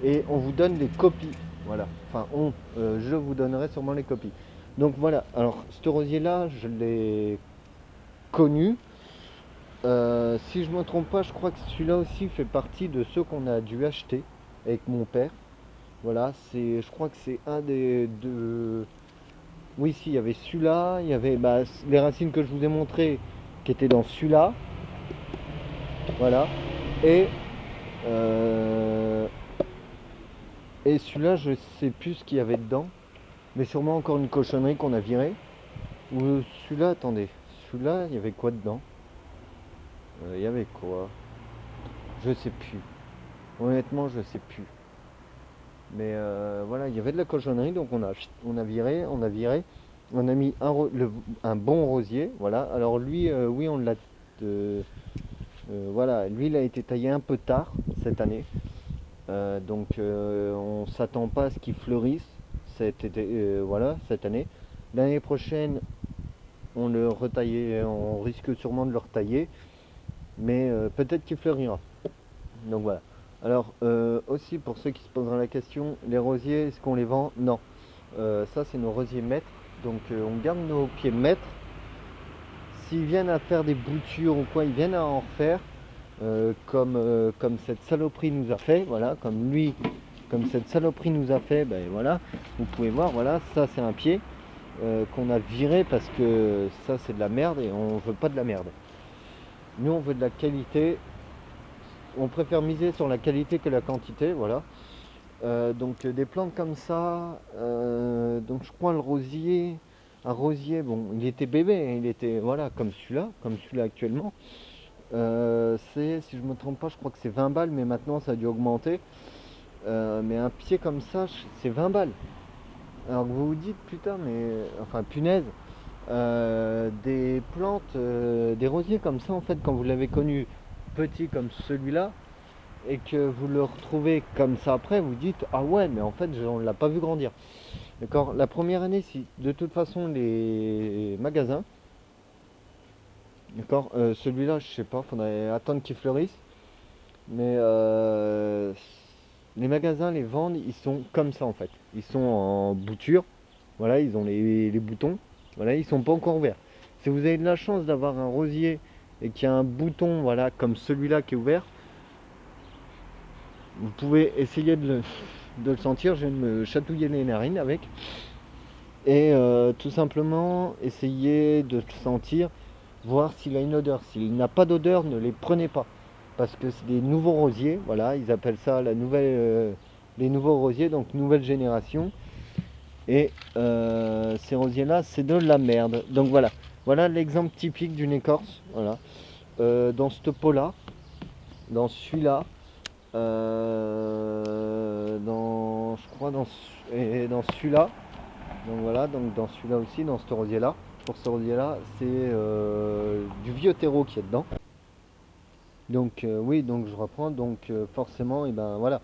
et on vous donne les copies. Voilà, enfin je vous donnerai sûrement les copies. Donc voilà, alors ce rosier là je l'ai connu. Si je me trompe pas, je crois que celui-là aussi fait partie de ceux qu'on a dû acheter avec mon père. Voilà, je crois que c'est un des deux. Oui, si, il y avait celui-là, il y avait bah, les racines que je vous ai montrées qui étaient dans celui-là. Voilà. Et, euh, et celui-là, je sais plus ce qu'il y avait dedans. Mais sûrement encore une cochonnerie qu'on a virée. Ou celui-là, attendez. Celui-là, il y avait quoi dedans? Il y avait quoi? Je sais plus. Honnêtement, je sais plus. Mais voilà, il y avait de la cochonnerie, donc on a viré, on a mis un bon rosier, voilà. Alors lui, oui, on l'a, voilà, lui, il a été taillé un peu tard cette année, donc on s'attend pas à ce qu'il fleurisse voilà, cette année. L'année prochaine, on le retaillait, on risque sûrement de le retailler, mais peut-être qu'il fleurira. Donc voilà. Alors aussi pour ceux qui se poseraient la question, les rosiers, est-ce qu'on les vend? Non. Ça c'est nos rosiers maîtres. Donc on garde nos pieds maîtres. S'ils viennent à faire des boutures ou quoi, ils viennent à en refaire. Comme cette saloperie nous a fait, voilà, comme cette saloperie nous a fait, ben voilà, vous pouvez voir, voilà, ça c'est un pied qu'on a viré parce que ça c'est de la merde et on veut pas de la merde. Nous on veut de la qualité, on préfère miser sur la qualité que la quantité, voilà. Donc des plantes comme ça, donc je crois un rosier, bon, il était bébé, hein, il était voilà comme celui-là actuellement. C'est, si je me trompe pas, je crois que c'est 20 balles, mais maintenant ça a dû augmenter. Mais un pied comme ça, c'est 20 balles. Alors que vous vous dites, putain, mais. Enfin, punaise. Des plantes, des rosiers comme ça, en fait, quand vous l'avez connu petit comme celui-là, et que vous le retrouvez comme ça après, vous dites, ah ouais, mais en fait, on ne l'a pas vu grandir. D'accord. La première année, si de toute façon, les magasins, d'accord, celui-là, je sais pas, faudrait attendre qu'il fleurisse. Mais les magasins les vendent, ils sont comme ça en fait. Ils sont en bouture, voilà, ils ont les boutons, voilà, ils sont pas encore ouverts. Si vous avez de la chance d'avoir un rosier et qu'il y a un bouton, voilà, comme celui-là qui est ouvert, vous pouvez essayer de le sentir. Je viens de me chatouiller les narines avec. Et tout simplement essayer de le sentir, voir s'il a une odeur. S'il n'a pas d'odeur, ne les prenez pas. Parce que c'est des nouveaux rosiers, voilà, ils appellent ça les nouveaux rosiers, donc nouvelle génération. Et ces rosiers-là, c'est de la merde. Donc voilà, voilà l'exemple typique d'une écorce. Voilà. Dans ce pot-là, dans celui-là, je crois dans celui-là. Donc voilà, donc dans celui-là aussi, dans ce rosier-là. Pour ce rosier-là, c'est du vieux terreau qui est dedans. Donc oui, donc je reprends, donc forcément, et ben voilà.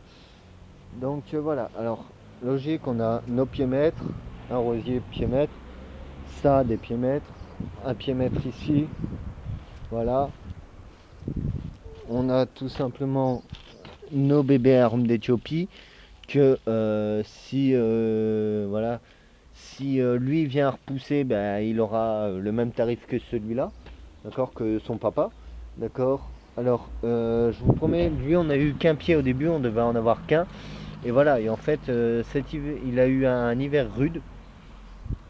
Donc voilà, alors logique, on a nos pieds-mètres, un rosier pied-mètre, ça des pieds-mètres, un pied-mètre ici, voilà. On a tout simplement nos bébés armes d'Éthiopie que si voilà, si lui vient repousser, ben, il aura le même tarif que celui-là, d'accord, que son papa, d'accord. Alors, je vous promets, lui, on a eu qu'un pied au début, on devait en avoir qu'un. Et voilà, et en fait, cet hiver, il a eu un hiver rude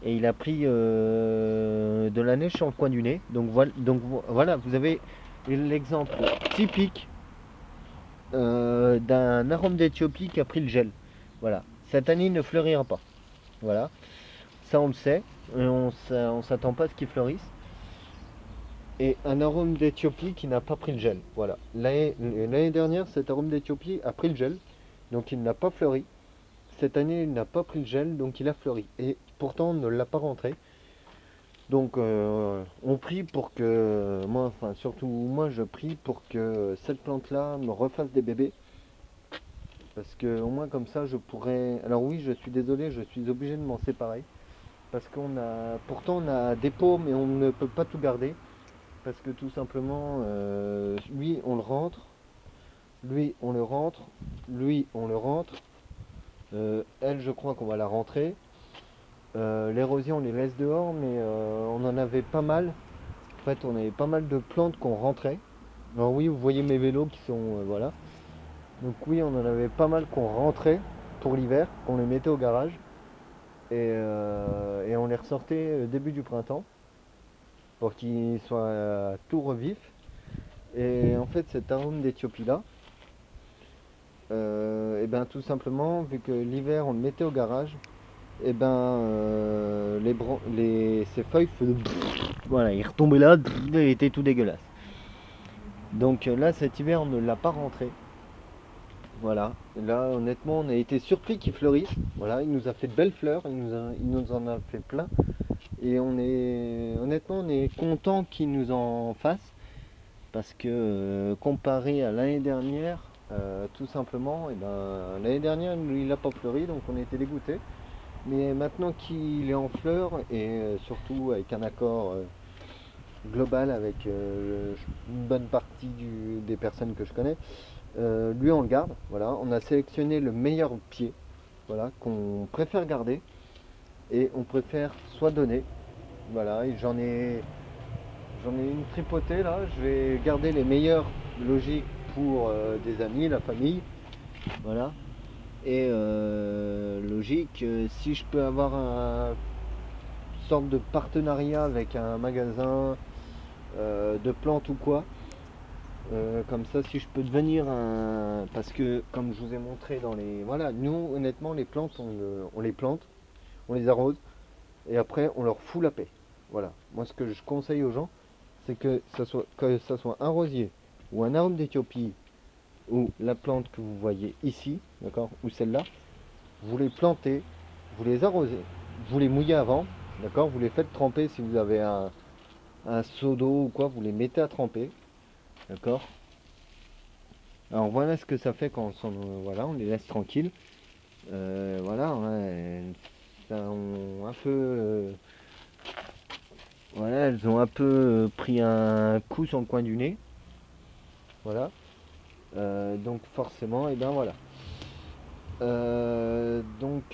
et il a pris de la neige sur le coin du nez. Donc voilà, vous avez l'exemple typique d'un arôme d'Éthiopie qui a pris le gel. Voilà, cette année il ne fleurira pas. Voilà, ça on le sait, et on s'attend pas à ce qu'il fleurisse. Et un arôme d'Éthiopie qui n'a pas pris le gel. Voilà, l'année dernière, cet arôme d'Éthiopie a pris le gel, donc il n'a pas fleuri. Cette année, il n'a pas pris le gel, donc il a fleuri. Et pourtant, on ne l'a pas rentré. Donc, on prie pour que, moi, enfin, surtout moi, je prie pour que cette plante-là me refasse des bébés. Parce que, au moins, comme ça, je pourrais. Alors, oui, je suis désolé, je suis obligé de m'en séparer. Parce qu'on a. Pourtant, on a des pots, mais on ne peut pas tout garder. Parce que, tout simplement, lui, on le rentre. Lui, on le rentre. Lui, on le rentre. Elle, je crois qu'on va la rentrer. Les rosiers, on les laisse dehors, mais on en avait pas mal. En fait, on avait pas mal de plantes qu'on rentrait. Alors oui, vous voyez mes vélos qui sont... voilà. Donc oui, on en avait pas mal qu'on rentrait pour l'hiver, qu'on les mettait au garage. Et on les ressortait début du printemps pour qu'ils soient tout revifs. Et en fait, cet arôme d'Éthiopie là, et ben tout simplement, vu que l'hiver on le mettait au garage, et ben ces feuilles faisaient voilà, il retombait là, il était tout dégueulasse. Donc là cet hiver on ne l'a pas rentré. Voilà, là honnêtement on a été surpris qu'il fleurisse. Voilà, il nous a fait de belles fleurs, il nous en a fait plein. Et honnêtement on est content qu'il nous en fasse. Parce que comparé à l'année dernière, tout simplement, et ben, l'année dernière il n'a pas fleuri donc on était dégoûtés. Mais maintenant qu'il est en fleurs et surtout avec un accord global avec une bonne partie des personnes que je connais, lui on le garde. Voilà, on a sélectionné le meilleur pied, voilà, qu'on préfère garder et on préfère soit donner. Voilà, et j'en ai une tripotée là. Je vais garder les meilleurs logiques pour des amis, la famille. Voilà. Et logique, si je peux avoir une sorte de partenariat avec un magasin de plantes ou quoi, comme ça, si je peux devenir un... Parce que, comme je vous ai montré dans les... Voilà, nous, honnêtement, les plantes, on les plante, on les arrose, et après, on leur fout la paix. Voilà. Moi, ce que je conseille aux gens, c'est que ça soit un rosier ou un arôme d'Éthiopie ou la plante que vous voyez ici, d'accord, ou celle-là, vous les plantez, vous les arrosez, vous les mouillez avant, d'accord, vous les faites tremper si vous avez un seau d'eau ou quoi, vous les mettez à tremper, d'accord. Alors voilà ce que ça fait quand voilà, on les laisse tranquilles. Voilà, ouais, ça ont un peu, voilà, elles ont un peu pris un coup sur le coin du nez, voilà. Donc forcément, et ben voilà.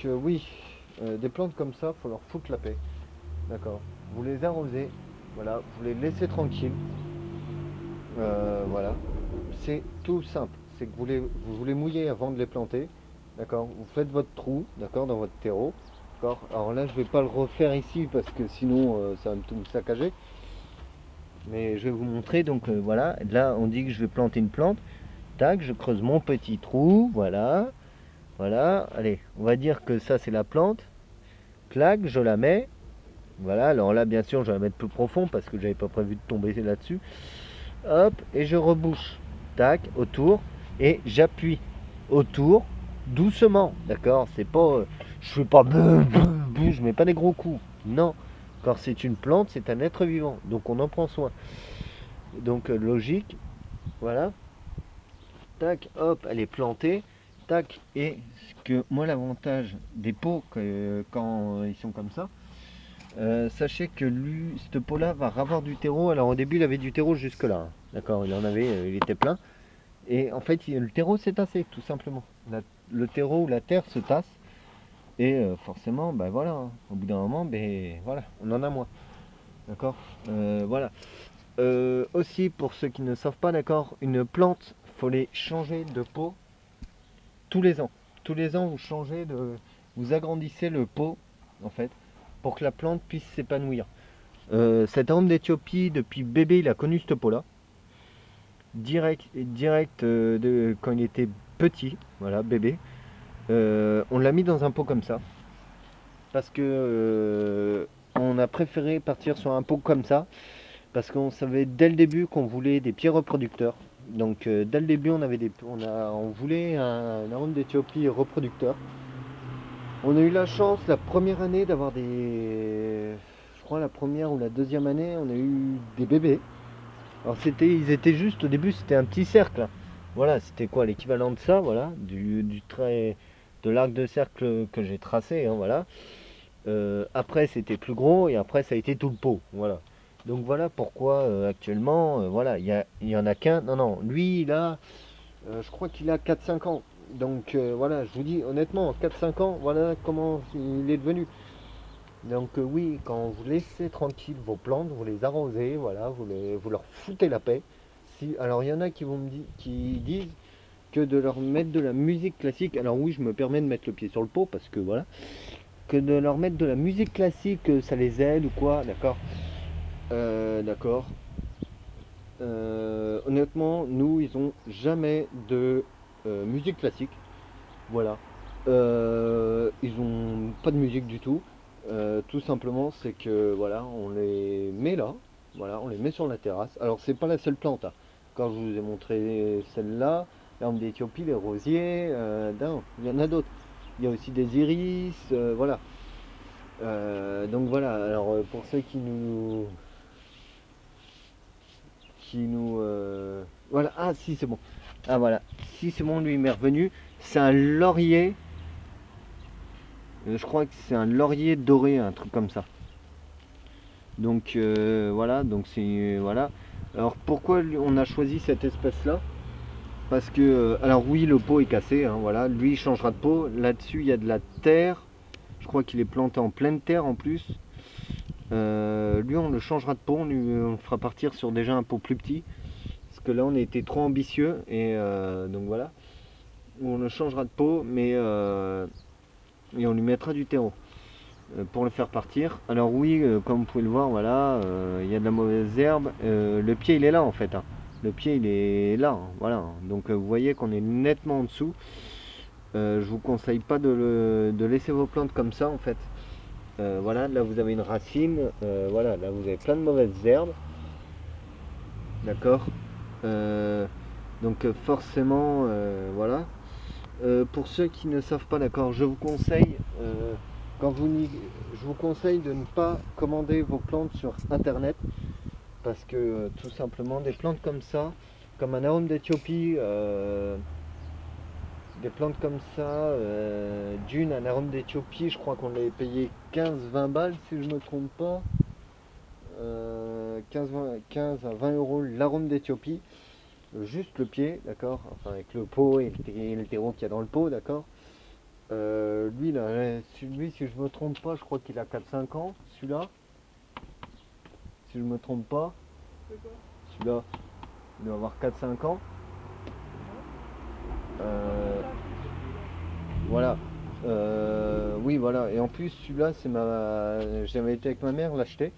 Oui, des plantes comme ça, faut leur foutre la paix, d'accord. Vous les arrosez, voilà, vous les laissez tranquilles, voilà. C'est tout simple, c'est que vous les mouillez avant de les planter, d'accord. Vous faites votre trou, d'accord, dans votre terreau, d'accord. Alors là, je vais pas le refaire ici parce que sinon ça va tout me saccager. Mais je vais vous montrer, donc voilà, là on dit que je vais planter une plante, tac, je creuse mon petit trou, voilà, voilà, allez, on va dire que ça c'est la plante, clac, je la mets, voilà, alors là bien sûr je vais la mettre plus profond parce que j'avais pas prévu de tomber là-dessus, hop, et je rebouche, tac, autour, et j'appuie autour, doucement, d'accord, c'est pas, je fais pas, je mets pas des gros coups, non, quand c'est une plante, c'est un être vivant, donc on en prend soin, donc logique, voilà, tac, hop, elle est plantée, tac, et ce que moi l'avantage des pots quand ils sont comme ça, sachez que lui, ce pot là va avoir du terreau. Alors au début il avait du terreau jusque là, hein. D'accord, il en avait, il était plein, et en fait le terreau s'est tassé tout simplement. Le terreau ou la terre se tasse, et forcément, ben voilà, hein, au bout d'un moment, ben voilà, on en a moins, d'accord, voilà. Aussi pour ceux qui ne savent pas, d'accord, une plante, faut les changer de pot tous les ans. Tous les ans, vous agrandissez le pot, en fait, pour que la plante puisse s'épanouir. Cet arôme d'Éthiopie, depuis bébé, il a connu ce pot-là. Direct quand il était petit, voilà, bébé. On l'a mis dans un pot comme ça. Parce que on a préféré partir sur un pot comme ça. Parce qu'on savait dès le début qu'on voulait des pieds reproducteurs. Donc dès le début on voulait un arôme d'Éthiopie reproducteur. On a eu la chance la première année d'avoir je crois la première ou la deuxième année, on a eu des bébés. Alors ils étaient juste au début, c'était un petit cercle. Voilà, c'était quoi l'équivalent de ça, voilà, du trait de l'arc de cercle que j'ai tracé, hein, voilà. Après c'était plus gros et après ça a été tout le pot, voilà. Donc voilà pourquoi actuellement, voilà, il y en a qu'un. Non, non, lui je crois qu'il a 4-5 ans. Donc voilà, je vous dis honnêtement, 4-5 ans, voilà comment il est devenu. Donc oui, quand vous laissez tranquille vos plantes, vous les arrosez, voilà, vous leur foutez la paix. Alors il y en a qui disent que de leur mettre de la musique classique, alors oui, je me permets de mettre le pied sur le pot parce que voilà, que de leur mettre de la musique classique, ça les aide ou quoi, d'accord. D'accord. Honnêtement, nous, ils ont jamais de musique classique. Voilà. Ils ont pas de musique du tout. Tout simplement, c'est que voilà, on les met là. Voilà, on les met sur la terrasse. Alors, c'est pas la seule plante, hein. Quand je vous ai montré celle-là, l'arbre d'Éthiopie, les rosiers, non, il y en a d'autres. Il y a aussi des iris, voilà. Donc voilà. Alors, pour ceux voilà, ah si c'est bon, ah voilà, si c'est bon, lui il m'est revenu, c'est un laurier, je crois que c'est un laurier doré, un truc comme ça. Donc voilà, donc c'est voilà. Alors pourquoi on a choisi cette espèce là? Parce que alors oui, le pot est cassé, hein, voilà, lui il changera de pot. Là-dessus il y a de la terre, je crois qu'il est planté en pleine terre en plus. Lui on le changera de pot, on le fera partir sur déjà un pot plus petit. Parce que là on a été trop ambitieux et donc voilà, on le changera de pot, mais et on lui mettra du terreau pour le faire partir. Alors oui, comme vous pouvez le voir, voilà, il y a de la mauvaise herbe, le pied il est là en fait, hein. Le pied il est là, hein, voilà, donc vous voyez qu'on est nettement en dessous. Je vous conseille pas de laisser vos plantes comme ça en fait. Voilà, là vous avez une racine, voilà, là vous avez plein de mauvaises herbes. d'accord. Euh, donc forcément, voilà. Pour ceux qui ne savent pas, d'accord, je vous conseille, quand vous n'y- je vous conseille de ne pas commander vos plantes sur internet parce que tout simplement des plantes comme ça, comme un arôme d'Éthiopie, des plantes comme ça, d'une, un arôme d'Éthiopie, je crois qu'on l'avait payé 15-20 balles si je ne me trompe pas. 15 à 20 euros l'arôme d'Éthiopie, juste le pied, d'accord, enfin avec le pot et le terreau qu'il y a dans le pot, d'accord. Lui, là, lui, si je me trompe pas, je crois qu'il a 4-5 ans, celui-là, si je me trompe pas, celui-là, il doit avoir 4-5 ans. Euh, voilà. Oui, voilà. Et en plus, celui-là, j'avais été avec ma mère l'acheter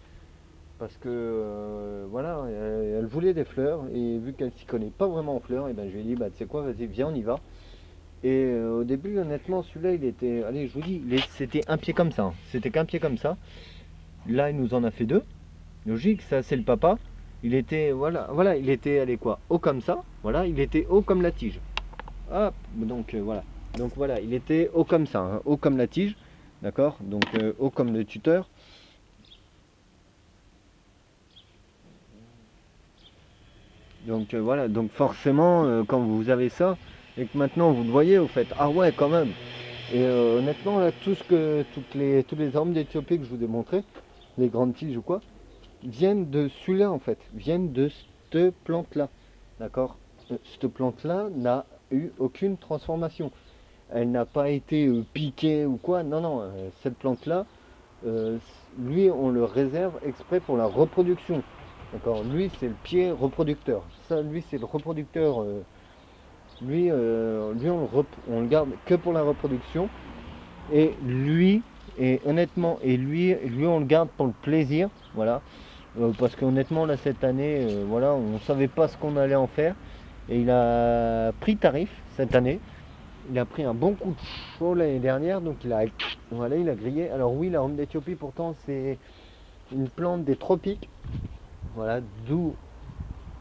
parce que voilà, elle voulait des fleurs et vu qu'elle s'y connaît pas vraiment en fleurs, et ben je lui ai dit bah tu sais quoi, vas-y, viens, on y va. Et au début, honnêtement, celui-là, il était, allez, je vous dis, c'était un pied comme ça, hein. C'était qu'un pied comme ça. Là, il nous en a fait deux. Logique, ça c'est le papa. Il était, voilà, voilà, il était, allez quoi, haut comme ça. Voilà, il était haut comme la tige. Hop, donc voilà. Donc voilà, il était haut comme ça, hein, haut comme la tige. D'accord. Donc haut comme le tuteur. Donc voilà, donc forcément, quand vous avez ça, et que maintenant vous le voyez, vous faites ah ouais, quand même. Et honnêtement, là, tous les armes d'Éthiopie que je vous ai montré, les grandes tiges ou quoi, viennent de celui-là en fait, viennent de cette plante-là. D'accord. Cette plante-là n'a eu aucune transformation. Elle n'a pas été piquée ou quoi. Non, non, cette plante-là, euh, lui, on le réserve exprès pour la reproduction. D'accord. Lui, c'est le pied reproducteur. Ça, lui, c'est le reproducteur. Lui on le garde que pour la reproduction. Et lui, et honnêtement, lui, on le garde pour le plaisir. Voilà. Parce qu'honnêtement, là, cette année, voilà, on ne savait pas ce qu'on allait en faire. Et il a pris tarif cette année. Il a pris un bon coup de chaud l'année dernière, donc voilà, il a grillé. Alors oui, l'arôme d'Éthiopie, pourtant, c'est une plante des tropiques. Voilà, d'où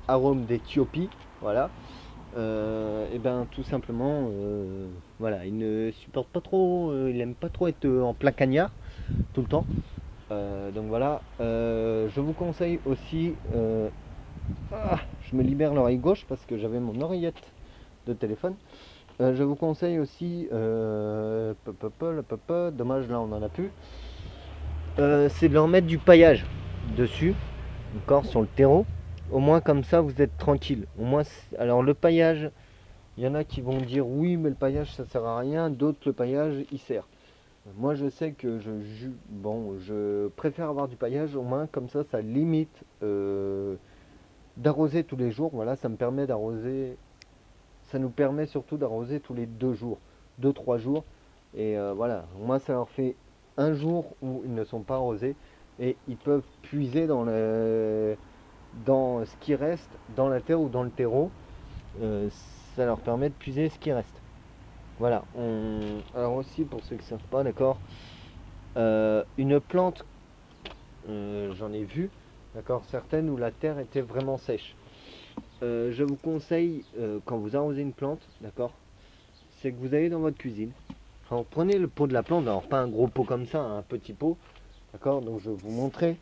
arôme d'Éthiopie. Voilà. Et ben tout simplement, voilà, il ne supporte pas trop, il aime pas trop être en plein cagnard tout le temps. Donc voilà, je vous conseille aussi, je me libère l'oreille gauche parce que j'avais mon oreillette de téléphone. Je vous conseille aussi, dommage là on en a plus, c'est de leur mettre du paillage dessus, encore sur le terreau. Au moins comme ça vous êtes tranquille. Au moins, alors le paillage, il y en a qui vont dire oui mais le paillage ça sert à rien, d'autres le paillage il sert. Moi je sais que bon, je préfère avoir du paillage, au moins comme ça limite d'arroser tous les jours. Voilà, ça me permet d'arroser, ça nous permet surtout d'arroser tous les 2 jours, 2-3 jours. Et voilà, moi ça leur fait un jour où ils ne sont pas arrosés et ils peuvent puiser dans ce qui reste, dans la terre ou dans le terreau. Euh, Ça leur permet de puiser ce qui reste. Voilà. Alors aussi pour ceux qui ne savent pas, d'accord, une plante, j'en ai vu, d'accord, certaines où la terre était vraiment sèche. Je vous conseille, quand vous arrosez une plante, d'accord, c'est que vous allez dans votre cuisine. Alors, prenez le pot de la plante, alors pas un gros pot comme ça, un petit pot, d'accord, donc je vais vous montrer.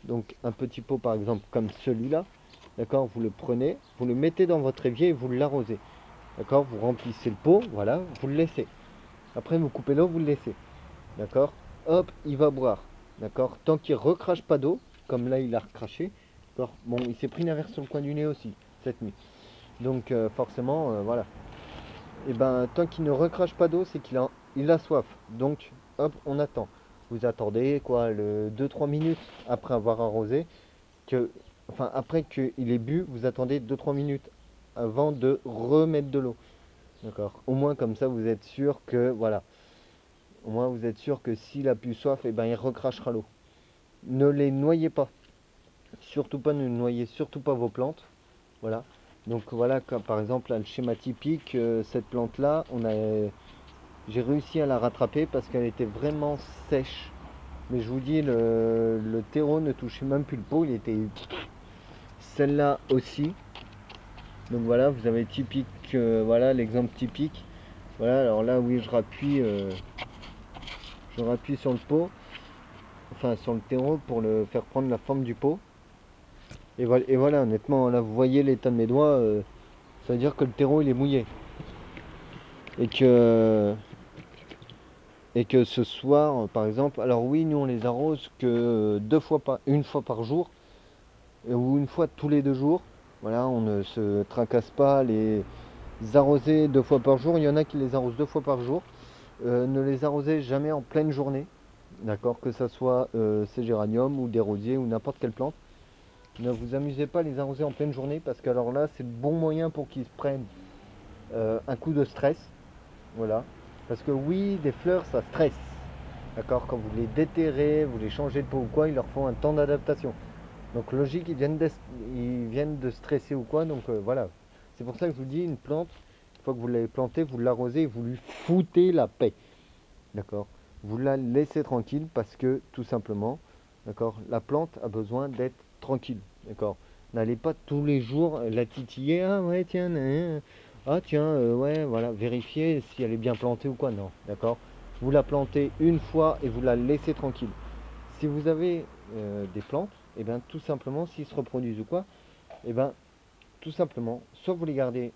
Donc un petit pot par exemple comme celui-là, d'accord, vous le prenez, vous le mettez dans votre évier et vous l'arrosez. D'accord, vous remplissez le pot, voilà, vous le laissez. Après vous coupez l'eau, vous le laissez. D'accord. Hop, il va boire. D'accord. Tant qu'il recrache pas d'eau, comme là il a recraché. D'accord. Bon, il s'est pris une averse sur le coin du nez aussi cette nuit. Donc forcément, voilà. Et ben tant qu'il ne recrache pas d'eau, c'est il a soif. Donc hop, on attend. Vous attendez quoi, le 2-3 minutes après avoir arrosé, enfin après qu'il ait bu, vous attendez 2-3 minutes avant de remettre de l'eau. D'accord. Au moins comme ça vous êtes sûr que voilà. Au moins vous êtes sûr que s'il a plus soif, et ben il recrachera l'eau. Ne les noyez pas. Surtout pas, ne noyez surtout pas vos plantes. Voilà. Donc voilà, comme par exemple là, le schéma typique, cette plante là, j'ai réussi à la rattraper parce qu'elle était vraiment sèche. Mais je vous dis, le terreau ne touchait même plus le pot, il était celle-là aussi. Donc voilà, vous avez typique, voilà l'exemple typique. Voilà, alors là oui, je rappuie sur le pot, enfin sur le terreau pour le faire prendre la forme du pot. Et voilà, honnêtement, là vous voyez l'état de mes doigts, ça veut dire que le terreau il est mouillé. Et que, et que ce soir, par exemple, alors oui, nous on les arrose que une fois par jour, ou une fois tous les 2 jours. Voilà, on ne se tracasse pas à les arroser 2 fois par jour. Il y en a qui les arrosent 2 fois par jour. Ne les arrosez jamais en pleine journée, d'accord, que ce soit ces géraniums ou des rosiers ou n'importe quelle plante. Ne vous amusez pas à les arroser en pleine journée parce que alors là c'est le bon moyen pour qu'ils se prennent un coup de stress. Voilà. Parce que oui, des fleurs ça stresse. D'accord, quand vous les déterrez, vous les changez de peau ou quoi, il leur faut un temps d'adaptation. Donc logique, ils viennent de stresser ou quoi, donc voilà. C'est pour ça que je vous dis, une plante, une fois que vous l'avez plantée, vous l'arrosez et vous lui foutez la paix. D'accord. Vous la laissez tranquille parce que tout simplement, d'accord, la plante a besoin d'être tranquille. D'accord. N'allez pas tous les jours la titiller. Ah ouais, tiens, ah tiens, ouais, voilà, vérifiez si elle est bien plantée ou quoi. Non, d'accord. Vous la plantez une fois et vous la laissez tranquille. Si vous avez des plantes, et bien tout simplement, s'ils se reproduisent ou quoi, et bien tout simplement, soit vous les gardez,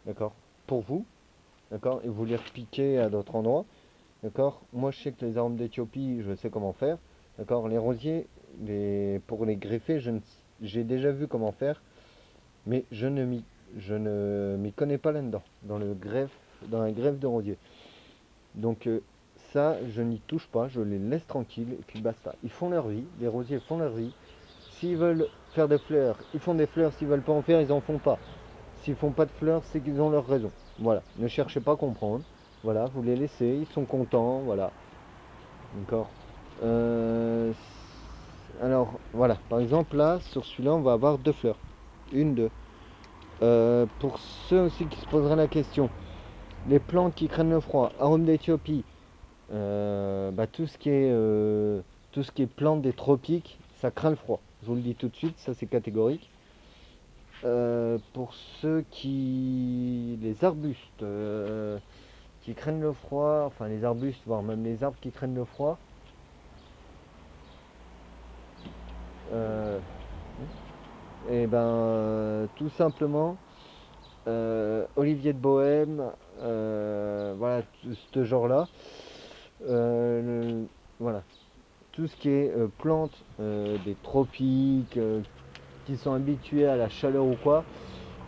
d'accord, pour vous, d'accord, et vous les repiquez à d'autres endroits, d'accord. Moi, je sais que les arômes d'Éthiopie, je sais comment faire, d'accord. Les rosiers, pour les greffer, j'ai déjà vu comment faire, mais je ne m'y connais pas là-dedans, dans la greffe de rosier. Donc ça, je n'y touche pas, je les laisse tranquilles et puis basta. Ils font leur vie, les rosiers font leur vie. S'ils veulent faire des fleurs, ils font des fleurs. S'ils veulent pas en faire, ils en font pas. S'ils font pas de fleurs, c'est qu'ils ont leur raison. Voilà, ne cherchez pas à comprendre. Voilà, vous les laissez, ils sont contents, voilà. D'accord. Euh, alors, voilà, par exemple là, sur celui-là, on va avoir 2 fleurs. Une, deux. Pour ceux aussi qui se poseraient la question, les plantes qui craignent le froid, arôme d'Éthiopie, tout ce qui est plantes des tropiques, ça craint le froid. Je vous le dis tout de suite, ça c'est catégorique. Pour ceux qui, les arbustes qui craignent le froid, enfin les arbustes, voire même les arbres qui craignent le froid, euh, et ben tout simplement Olivier de Bohème, voilà, ce genre-là. Voilà, tout ce qui est plantes des tropiques, qui sont habitués à la chaleur ou quoi,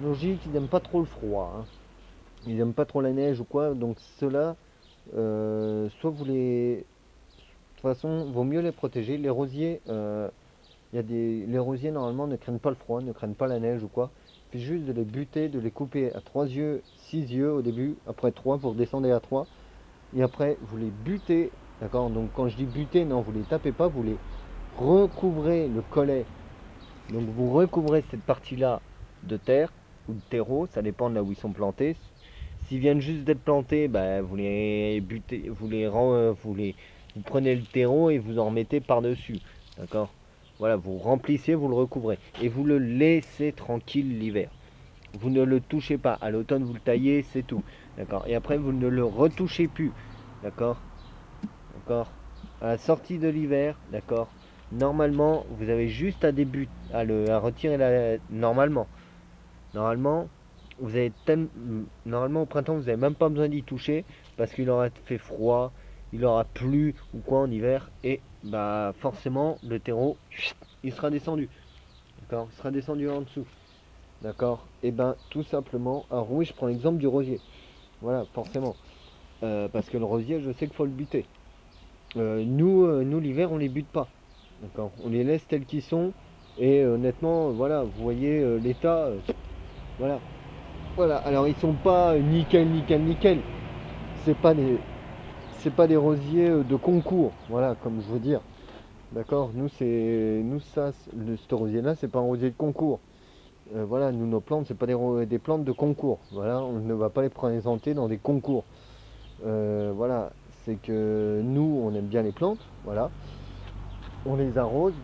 logique, ils n'aiment pas trop le froid, hein. Ils n'aiment pas trop la neige ou quoi, donc ceux-là, soit vous les... De toute façon, vaut mieux les protéger. Les rosiers, les rosiers normalement ne craignent pas le froid, ne craignent pas la neige ou quoi. Il suffit juste de les buter, de les couper à 3 yeux, 6 yeux au début, après 3 pour descendre à 3. Et après, vous les butez, d'accord. Donc quand je dis buter, non, vous les tapez pas, vous les recouvrez le collet. Donc vous recouvrez cette partie-là de terre ou de terreau, ça dépend de là où ils sont plantés. S'ils viennent juste d'être plantés, bah, vous les butez, vous prenez le terreau et vous en mettez par-dessus, d'accord. Voilà, vous remplissez, vous le recouvrez et vous le laissez tranquille l'hiver. Vous ne le touchez pas. À l'automne, vous le taillez, c'est tout, d'accord. Et après, vous ne le retouchez plus, d'accord. D'accord. À la sortie de l'hiver, d'accord. Normalement, vous avez juste à retirer normalement. Normalement, vous avez normalement au printemps, vous n'avez même pas besoin d'y toucher parce qu'il aura fait froid, il aura plu ou quoi en hiver et bah forcément le terreau il sera descendu. D'accord, il sera descendu en dessous. D'accord. Et ben tout simplement. Alors oui, je prends l'exemple du rosier. Voilà, forcément. Parce que le rosier, je sais qu'il faut le buter. Nous l'hiver, on les bute pas. D'accord. On les laisse tels qu'ils sont. Et honnêtement, voilà, vous voyez l'état. Voilà. Voilà. Alors ils sont pas nickel, nickel, nickel. C'est pas des, c'est pas des rosiers de concours. Voilà, comme je veux dire. D'accord. Nous ça, ce rosier-là, c'est pas un rosier de concours. Voilà, nous nos plantes, c'est pas des plantes de concours. Voilà, on ne va pas les présenter dans des concours. Voilà, c'est que nous, on aime bien les plantes. Voilà, on les arrose.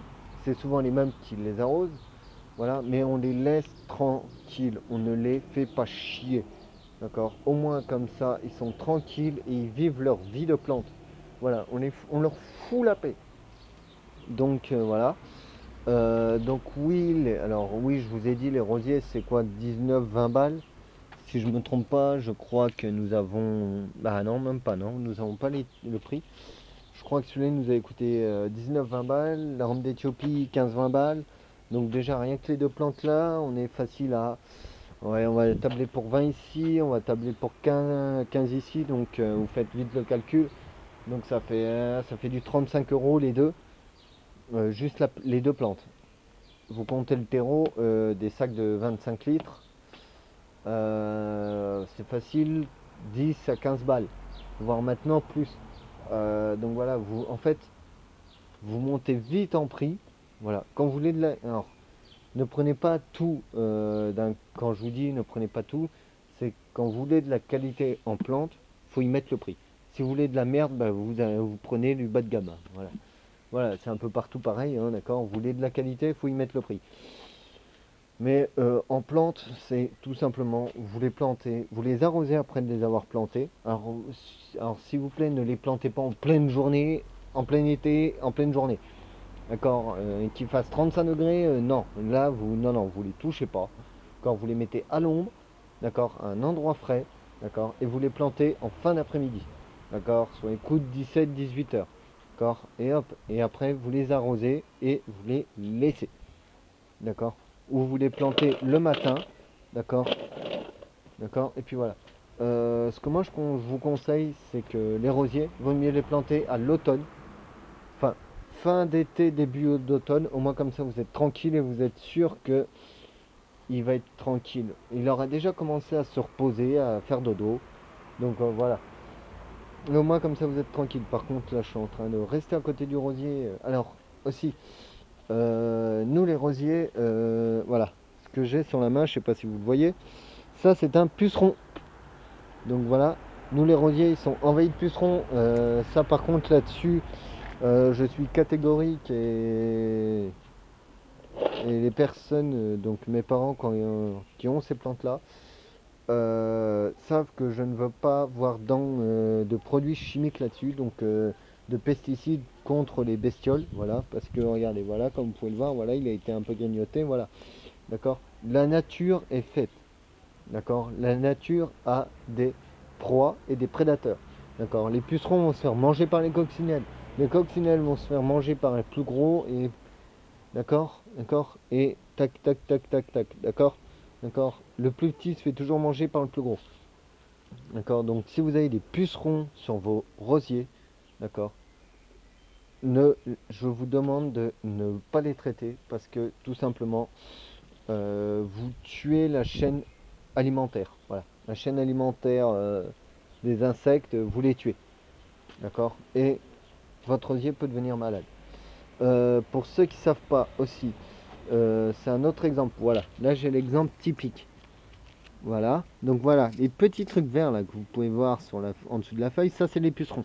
c'est souvent les mêmes qui les arrosent. Voilà, mais on les laisse tranquilles, on ne les fait pas chier. D'accord. Au moins comme ça, ils sont tranquilles et ils vivent leur vie de plante. Voilà, on leur fout la paix. Donc voilà. Donc oui, alors oui, je vous ai dit, les rosiers, c'est quoi, 19-20 balles. Si je me trompe pas, je crois que nous avons... Bah non, même pas, non, nous n'avons pas le prix. Je crois que celui-là nous avait coûté 19-20 balles, la rampe d'Éthiopie 15-20 balles. Donc déjà, rien que les deux plantes là, on est facile à... Ouais, on va tabler pour 20 ici, on va tabler pour 15 ici, donc vous faites vite le calcul. Donc ça fait du 35 euros les deux, juste les deux plantes. Vous comptez le terreau, des sacs de 25 litres, c'est facile, 10 à 15 balles, voire maintenant plus. Donc voilà, vous en fait, vous montez vite en prix. Voilà, quand vous voulez de la... Alors, ne prenez pas tout, quand je vous dis ne prenez pas tout, c'est quand vous voulez de la qualité en plante, faut y mettre le prix. Si vous voulez de la merde, bah, vous prenez du bas de gamme. Voilà, voilà, c'est un peu partout pareil, hein, d'accord. Vous voulez de la qualité, il faut y mettre le prix. Mais en plante, c'est tout simplement, vous les plantez, vous les arrosez après de les avoir plantés. Alors s'il vous plaît, ne les plantez pas en pleine journée, en plein été, en pleine journée. D'accord, qu'il fasse 35 degrés, non. Là, vous les touchez pas. Quand vous les mettez à l'ombre, d'accord, à un endroit frais, d'accord, et vous les plantez en fin d'après-midi. D'accord, sur les coups de 17-18 heures. D'accord, et hop, et après vous les arrosez et vous les laissez. D'accord, ou vous les plantez le matin. D'accord, d'accord, et puis voilà. Ce que moi je vous conseille, c'est que les rosiers, vaut mieux les planter à l'automne. Enfin, fin d'été, début d'automne, au moins comme ça vous êtes tranquille et vous êtes sûr que il va être tranquille. Il aura déjà commencé à se reposer, à faire dodo. Donc voilà. Et au moins comme ça vous êtes tranquille. Par contre là je suis en train de rester à côté du rosier. Alors aussi, nous les rosiers, voilà. Ce que j'ai sur la main, je sais pas si vous le voyez. Ça c'est un puceron. Donc voilà. Nous les rosiers ils sont envahis de pucerons. Ça par contre là-dessus, je suis catégorique et les personnes, donc mes parents qui ont ces plantes-là, savent que je ne veux pas voir de produits chimiques là-dessus, donc de pesticides contre les bestioles, voilà, parce que regardez, voilà, comme vous pouvez le voir, voilà, il a été un peu grignoté, voilà, d'accord. La nature est faite, d'accord. La nature a des proies et des prédateurs, d'accord. Les pucerons vont se faire manger par les coccinelles vont se faire manger par les plus gros et d'accord, d'accord, et tac, tac, tac, tac, tac, d'accord, d'accord. Le plus petit se fait toujours manger par le plus gros, d'accord. Donc si vous avez des pucerons sur vos rosiers, d'accord, je vous demande de ne pas les traiter parce que tout simplement, vous tuez la chaîne alimentaire. Voilà, la chaîne alimentaire des insectes, vous les tuez, d'accord, et votre rosier peut devenir malade. Pour ceux qui ne savent pas aussi, c'est un autre exemple. Voilà, là j'ai l'exemple typique. Voilà, donc voilà, les petits trucs verts là que vous pouvez voir en dessous de la feuille, ça c'est les pucerons.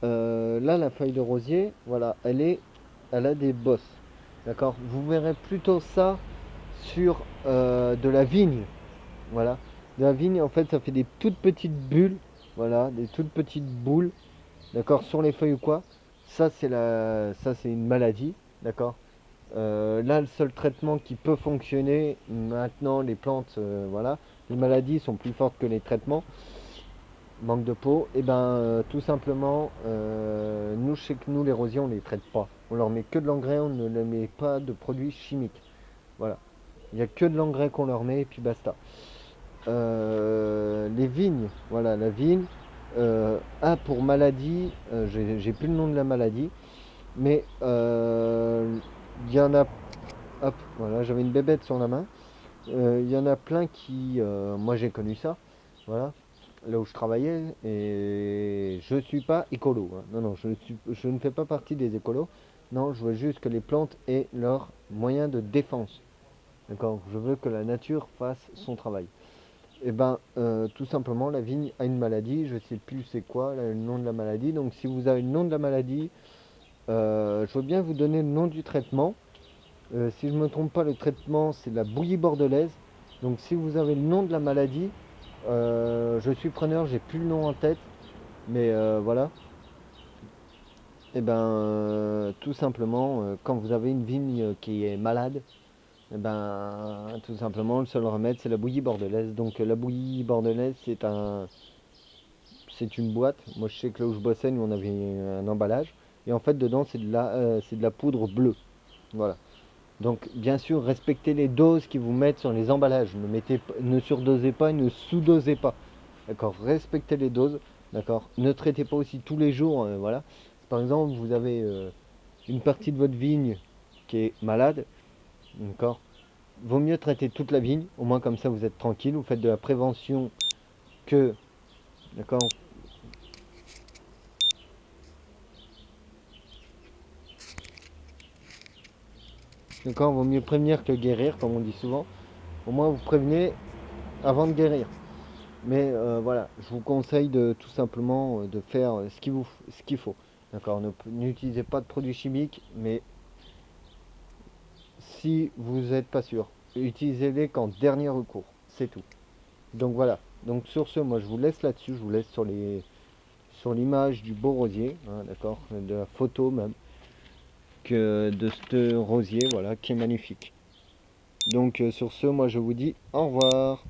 Là, la feuille de rosier, voilà, elle a des bosses. D'accord, vous verrez plutôt ça sur de la vigne. Voilà, de la vigne, en fait, ça fait des toutes petites bulles. Voilà, des toutes petites boules. D'accord, sur les feuilles ou quoi. Ça, c'est une maladie. D'accord. Là, le seul traitement qui peut fonctionner, maintenant, les plantes, voilà, les maladies sont plus fortes que les traitements. Manque de peau, et ben tout simplement, nous, chez nous, les rosiers, on les traite pas. On leur met que de l'engrais, on ne leur met pas de produits chimiques. Voilà. Il n'y a que de l'engrais qu'on leur met et puis basta. Les vignes, voilà, la vigne, pour maladie, j'ai plus le nom de la maladie, mais il y en a, hop, voilà, j'avais une bébête sur la main. Il y en a plein qui, moi j'ai connu ça, voilà, là où je travaillais, et je suis pas écolo, hein. Non, non, je ne fais pas partie des écolos. Non, je veux juste que les plantes aient leur moyen de défense. D'accord, je veux que la nature fasse son travail. Et ben, tout simplement, la vigne a une maladie, je sais plus c'est quoi le nom de la maladie. Donc, si vous avez le nom de la maladie, je veux bien vous donner le nom du traitement. Si je ne me trompe pas, le traitement c'est la bouillie bordelaise. Donc si vous avez le nom de la maladie, je suis preneur, j'ai plus le nom en tête, mais voilà. Et ben tout simplement, quand vous avez une vigne qui est malade, et ben tout simplement le seul remède c'est la bouillie bordelaise. Donc la bouillie bordelaise c'est une boîte. Moi je sais que là où je bossais, nous on avait un emballage. Et en fait dedans c'est de la poudre bleue. Voilà. Donc bien sûr respectez les doses qu'ils vous mettent sur les emballages. Ne surdosez pas et ne sous-dosez pas. D'accord, respectez les doses. D'accord. Ne traitez pas aussi tous les jours. Voilà. Par exemple, vous avez une partie de votre vigne qui est malade. D'accord. Vaut mieux traiter toute la vigne. Au moins comme ça vous êtes tranquille. Vous faites de la prévention que. D'accord. D'accord. Vaut mieux prévenir que guérir, comme on dit souvent. Au moins vous prévenez avant de guérir. Mais voilà, je vous conseille de tout simplement de faire ce qu'il faut. D'accord. N'utilisez pas de produits chimiques, mais si vous n'êtes pas sûr, utilisez-les qu'en dernier recours. C'est tout. Donc voilà. Donc sur ce, moi je vous laisse là-dessus. Je vous laisse sur l'image du beau rosier, hein, d'accord, de la photo même, que de ce rosier, voilà, qui est magnifique. Donc sur ce, moi je vous dis au revoir.